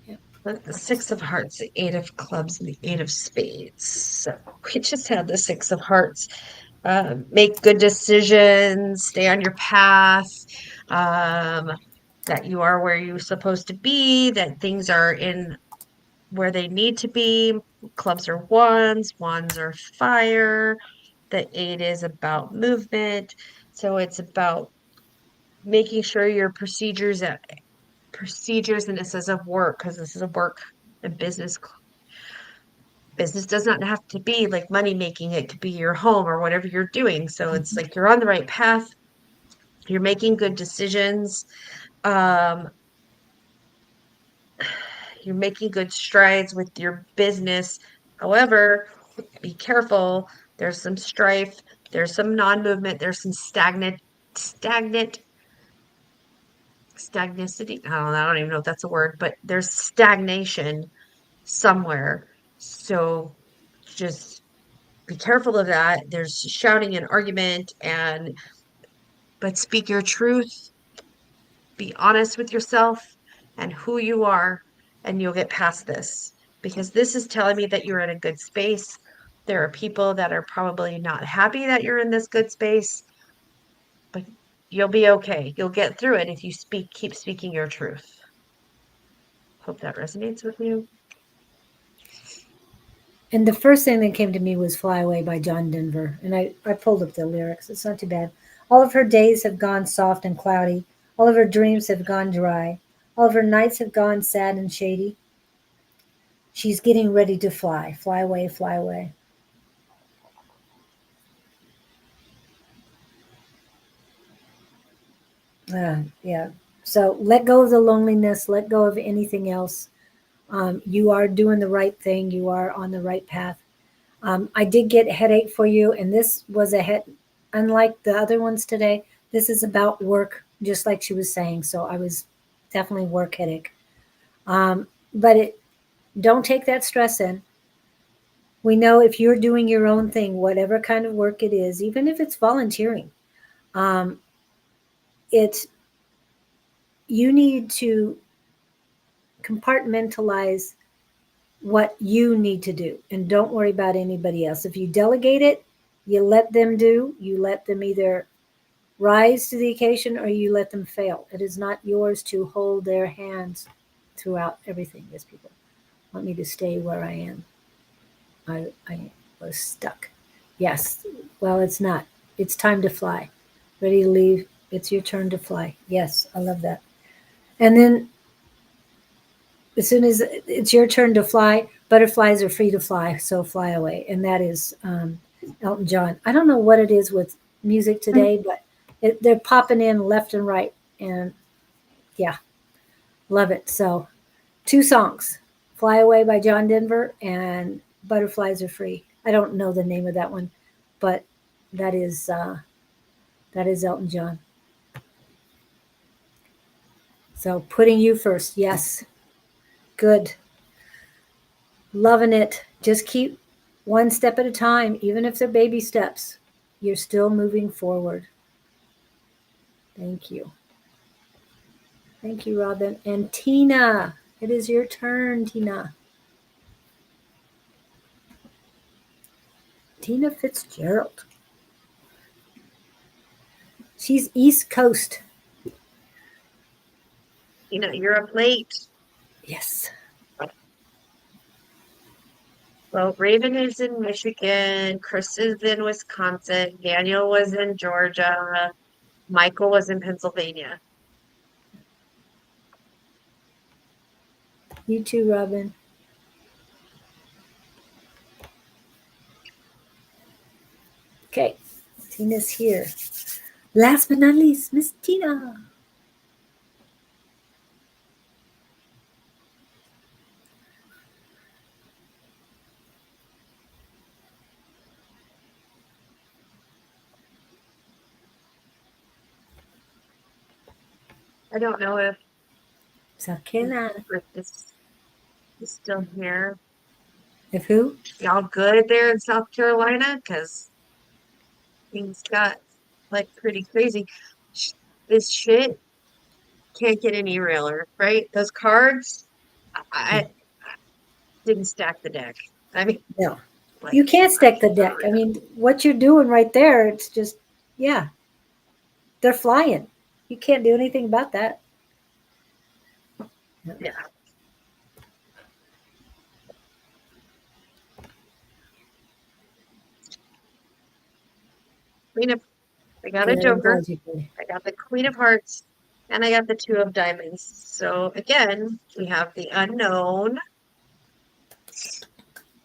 Yep. The Six of Hearts, the Eight of Clubs, and the Eight of Spades. So we just had the Six of Hearts. Make good decisions, stay on your path, um, that you are where you're supposed to be, that things are in where they need to be. Clubs are wands are fire. The eight is about movement. So it's about making sure your procedures and this is of work because this is a work and business does not have to be like money making. It could be your home or whatever you're doing. So it's like you're on the right path. You're making good decisions. Um, you're making good strides with your business. However, be careful. There's some strife. There's some non-movement. There's some stagnant stagnicity. I don't even know if that's a word, but there's stagnation somewhere. So just be careful of that. There's shouting and argument but speak your truth, be honest with yourself and who you are, and you'll get past this. Because this is telling me that you're in a good space. There are people that are probably not happy that you're in this good space, but you'll be okay. You'll get through it if you keep speaking your truth. Hope that resonates with you. And the first thing that came to me was Fly Away by John Denver. And I pulled up the lyrics. It's not too bad. All of her days have gone soft and cloudy. All of her dreams have gone dry. All of her nights have gone sad and shady. She's getting ready to fly. Fly away, fly away. Yeah. So let go of the loneliness. Let go of anything else. You are doing the right thing. You are on the right path. I did get a headache for you, and this was a head. Unlike the other ones today, this is about work, just like she was saying. So I was definitely work headache. But don't take that stress in. We know if you're doing your own thing, whatever kind of work it is, even if it's volunteering, um, it's you need to compartmentalize what you need to do and don't worry about anybody else. If you delegate it, you let them do, you let them either rise to the occasion or you let them fail. It is not yours to hold their hands throughout everything. Yes, people want me to stay where I am. I was stuck. Yes. Well, it's not. It's time to fly. Ready to leave. It's your turn to fly. Yes, I love that. And then as soon as it's your turn to fly, butterflies are free to fly, so fly away. And that is Elton John. I don't know what it is with music today, but they're popping in left and right. And yeah, love it. So, two songs, Fly Away by John Denver and Butterflies Are Free. I don't know the name of that one, but that is Elton John. So, putting you first. Yes. Good. Loving it. Just keep one step at a time, even if they're baby steps. You're still moving forward. Thank you. Thank you, Robin. And Tina, it is your turn, Tina. Tina Fitzgerald. She's East Coast. You're up late. Yes. Well, Raven is in Michigan, Chris is in Wisconsin, Daniel was in Georgia, Michael was in Pennsylvania. You too, Robin. Okay. Tina's here. Last but not least, Miss Tina. I don't know if Sakina. Rick is still here. If who? Y'all good there in South Carolina? Because things got like pretty crazy. This shit can't get any realer, right? Those cards, I didn't stack the deck. I mean, No. like, You can't stack the deck. I mean, what you're doing right there, it's just, yeah, they're flying. You can't do anything about that. yeah. Queen of, I got a Good. Joker, Logically. I got the Queen of Hearts, and I got the Two of Diamonds. So again, we have the unknown,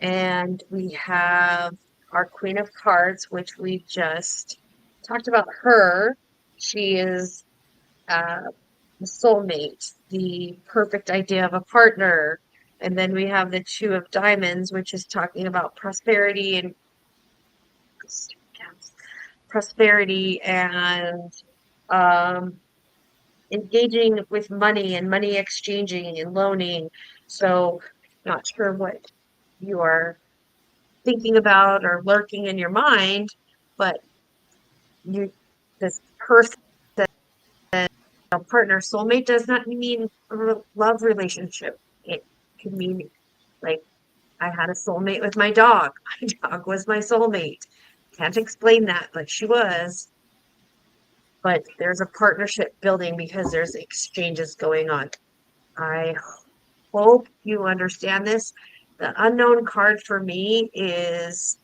and we have our Queen of Cards, which we just talked about her. She is the soulmate, the perfect idea of a partner. And then we have the Two of Diamonds, which is talking about prosperity and um, engaging with money and money exchanging and loaning. So, not sure what you are thinking about or lurking in your mind, but you, this person, a partner, soulmate does not mean a love relationship. It could mean like I had a soulmate with my dog. My dog was my soulmate. Can't explain that, but she was. But there's a partnership building because there's exchanges going on. I hope you understand this. The unknown card for me is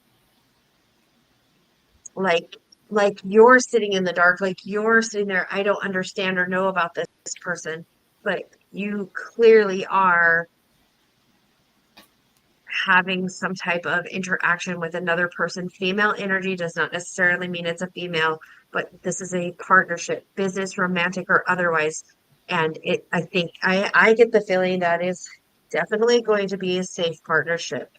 like like you're sitting in the dark, like you're sitting there, I don't understand or know about this person, but you clearly are having some type of interaction with another person. Female energy does not necessarily mean it's a female, but this is a partnership, business, romantic, or otherwise. And I think I get the feeling that is definitely going to be a safe partnership.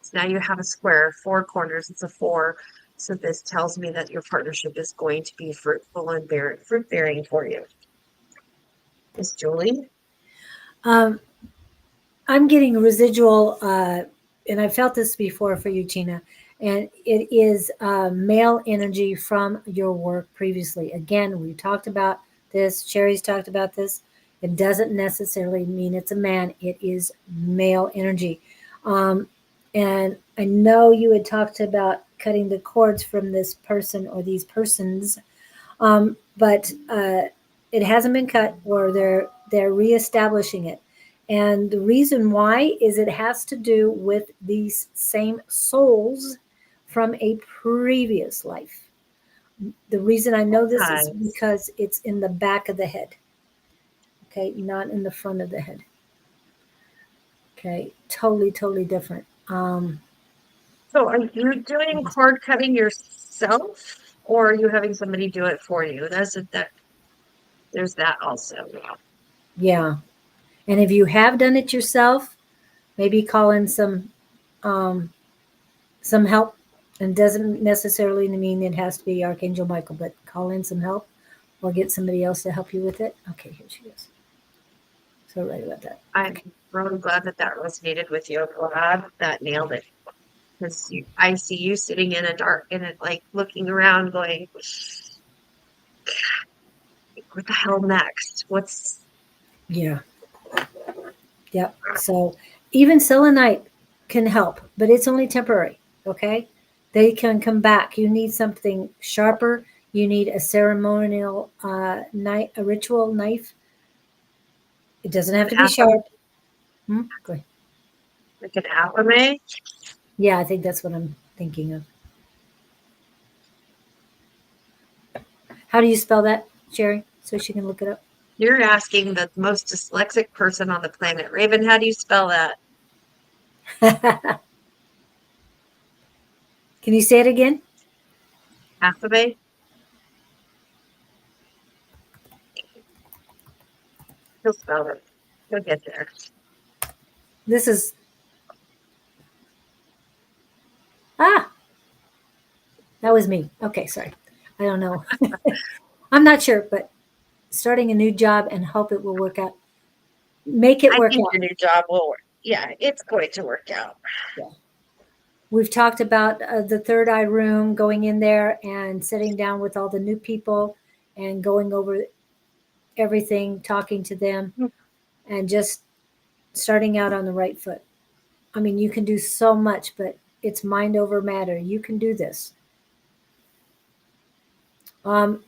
So now you have a square, four corners, it's a four. So this tells me that your partnership is going to be fruitful and fruit bearing for you. Miss Julie? Um, I'm getting residual, and I felt this before for you, Tina, and it is male energy from your work previously. Again, we talked about this, Sherry's talked about this. It doesn't necessarily mean it's a man, it is male energy. Um, and I know you had talked about cutting the cords from this person or these persons, but it hasn't been cut, or they're reestablishing it. And the reason why is it has to do with these same souls from a previous life. The reason I know this is Ties. because it's in the back of the head. Okay, not in the front of the head. Okay, totally, totally different. So are you doing cord cutting yourself or are you having somebody do it for you? There's that also. Yeah, and if you have done it yourself, maybe call in um, some help, and doesn't necessarily mean it has to be Archangel Michael, but call in some help or get somebody else to help you with it. Okay, here she is. So right about that. I'm Okay. really glad that that resonated with you. I'm glad that nailed it. Because I see you sitting in a dark, in it, like looking around, going, "What the hell next? What's?" Yeah. Yep. So even selenite can help, but it's only temporary. Okay. They can come back. You need something sharper. You need a ceremonial knife, a ritual knife. It doesn't have An to be affirm, sharp. Go ahead. like an affirmation? Yeah, I think that's what I'm thinking of. How do you spell that, Sherry? So she can look it You're asking the most dyslexic person on the planet. Raven, how do you spell that? up. Can you say it again? Affirmate? He'll spell it. He'll get there. This is ah, that was me. Okay, sorry. I don't know. I'm not sure, but starting a new job and hope it will work out. Make it I work think out. your new job will work. Yeah, it's going to work out. Yeah. We've talked about the third eye room, going in there and sitting down with all the new people and going over everything, talking to them, and just starting out on the right foot. I mean, you can do so much, but it's mind over matter. You can do this. Um,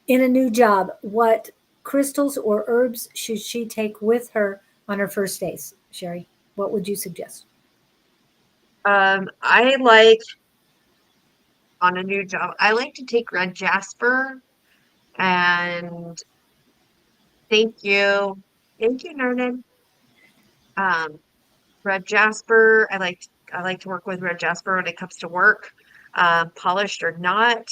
in a new job, what crystals or herbs should she take with her on her first days, Sherry? What would you suggest? I like on a new job, I like to take red jasper and thank you. Thank you, Nerden. Um, red jasper. I like to work with red jasper when it comes to work, polished or not.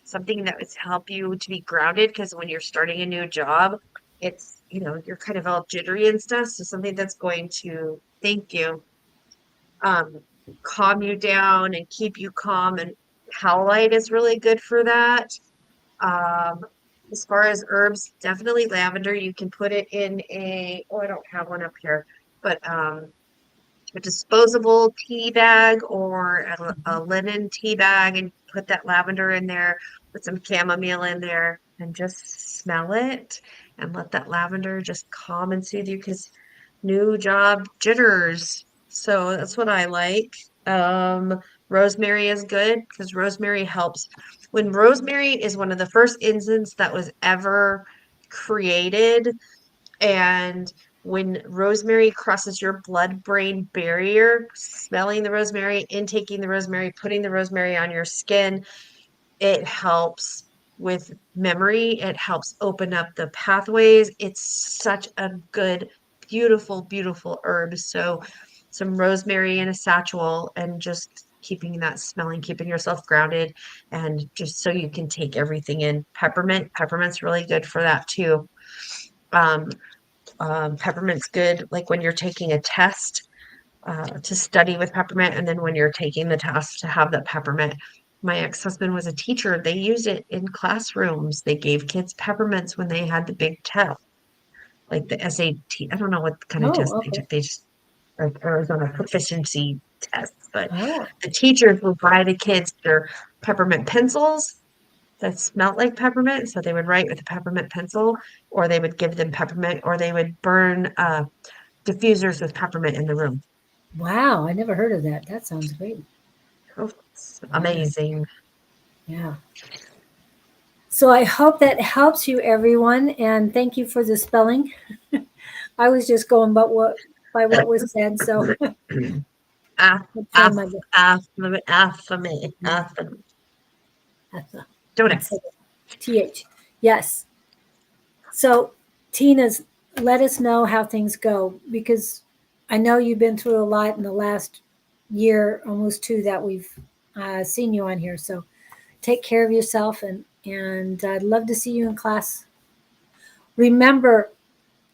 Something that would help you to be grounded because when you're starting a new job, it's you're kind of all jittery and stuff. So something that's going to thank you, um, calm you down and keep you calm. And howlite is really good for that. Um, as far as herbs, definitely lavender. You can put it in oh, I don't have one up here, but a disposable tea bag or a linen tea bag and put that lavender in there, put some chamomile in there and just smell it and let that lavender just calm and soothe you because new job jitters. So that's what I like. Rosemary is good because rosemary helps. When rosemary is one of the first incense that was ever created, and when rosemary crosses your blood-brain barrier, smelling the rosemary, intaking the rosemary, putting the rosemary on your skin, it helps with memory. It helps open up the pathways. It's such a good, beautiful, beautiful herb. So some rosemary in a satchel and just keeping that smelling, keeping yourself grounded, and just so you can take everything in. Peppermint's really good for that too. Um, Peppermint's good like when you're taking a test, to study with peppermint, and then when you're taking the test to have that peppermint. My ex-husband was a teacher. They used it in classrooms. They gave kids peppermints when they had the big test, like the SAT. I don't know what kind of test Oh, they okay. took. They just like Arizona proficiency tests, but Oh, the teachers would buy the kids their peppermint pencils that smelled like peppermint. So they would write with a peppermint pencil, or they would give them peppermint, or they would burn diffusers with peppermint in the room. wow. I never heard of that. That sounds great. Oh, it's Yeah. amazing. Yeah. So I hope that helps you, everyone, and thank you for the spelling. I was just going by what was said, so Af, I'll try af, my best. affame. Don't Instead ask. of th. Yes. So Tina's, let us know how things go because I know you've been through a lot in the last year, almost two that we've seen you on here. So take care of yourself, and I'd love to see you in class. Remember,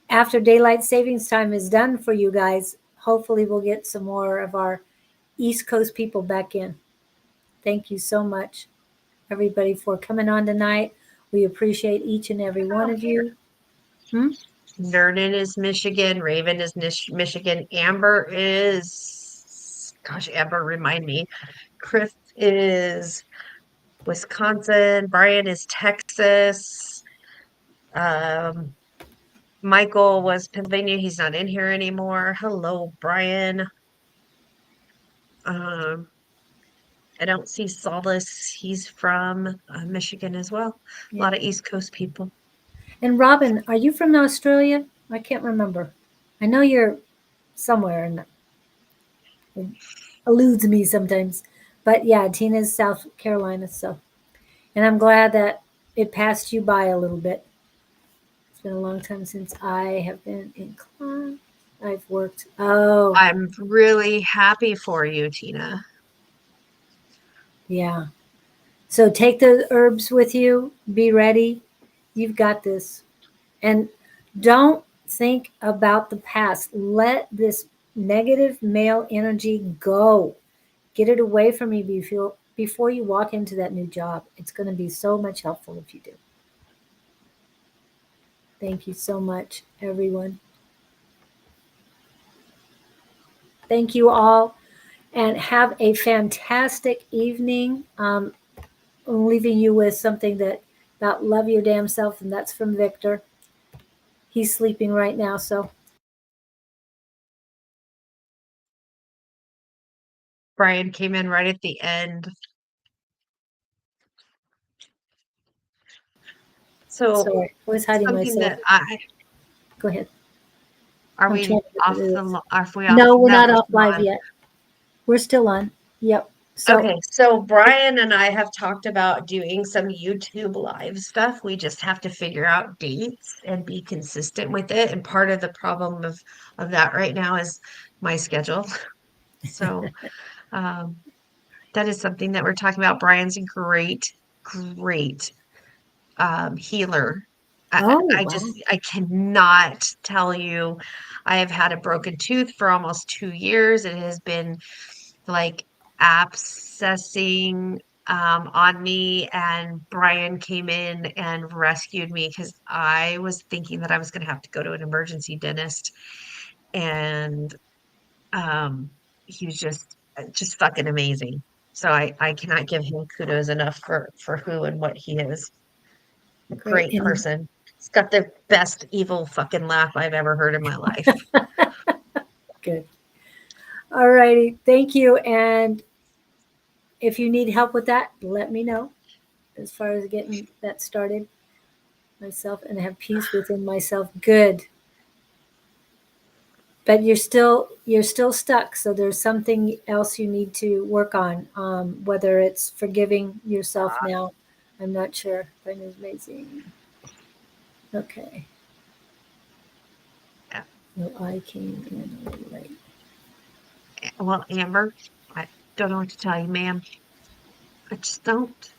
after daylight savings time is done for you guys, hopefully we'll get some more of our East Coast people back in. Thank you so much, everybody, for coming on tonight. We appreciate each and every one of you. Hmm? Nerden is Michigan. Raven is Michigan. Amber is, gosh, Amber, remind me. Chris is Wisconsin. Brian is Texas. Um, Michael was Pennsylvania. He's not in here anymore. Hello, Brian. Um, I don't see Solace. He's from Michigan as well. A Yeah. lot of East Coast people. And Robin, are you from Australia? I can't remember. I know you're somewhere, and it eludes me sometimes. But yeah, Tina's South Carolina. So, and I'm glad that it passed you by a little bit. It's been a long time since I have been in class. I've worked. Oh, I'm really happy for you, Tina. yeah. So take the herbs with you. Be ready. You've got this. And don't think about the past. Let this negative male energy go. Get it away from you before you walk into that new job. It's going to be so much helpful if you do. Thank you so much, everyone. Thank you all, and have a fantastic evening. I'm leaving you with something that about love your damn self, and that's from Victor. He's sleeping right now, so Brian came in right at the end. So sorry. I was hiding something myself. that I Go ahead. are I'm we trying to get rid off of the this. are we off? No, we're No, not we're off still live on. yet. We're still on. Yep. So Okay, so Brian and I have talked about doing some YouTube live stuff. We just have to figure out dates and be consistent with it. And part of the problem of that right now is my schedule. So um, that is something that we're talking about. Brian's a great healer. oh I wow. just I cannot tell you. I have had a broken tooth for almost 2 years. It has been like abscessing on me, and Brian came in and rescued me because I was thinking that I was going to have to go to an emergency dentist, and um, he was just fucking amazing. So I cannot give him kudos enough for who and what he is. A Great. great And person. He's got the best evil fucking laugh I've ever heard in my life. good. All righty. Thank you. And if you need help with that, let me know as far as getting that started myself and have peace within myself. Good. but you're still stuck. So there's something else you need to work on. Whether it's forgiving yourself now, I'm not sure. That is amazing. Okay. Yeah. Well, I came in a little late. Well, Amber, I don't know what to tell you, ma'am. I just don't.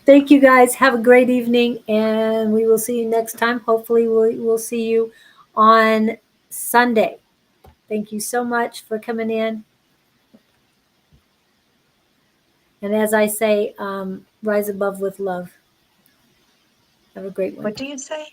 Thank you guys. Have a great evening, and we will see you next time. Hopefully, we'll see you on Sunday. Thank you so much for coming in. And as I say, rise above with love. Have a great one. What do you say?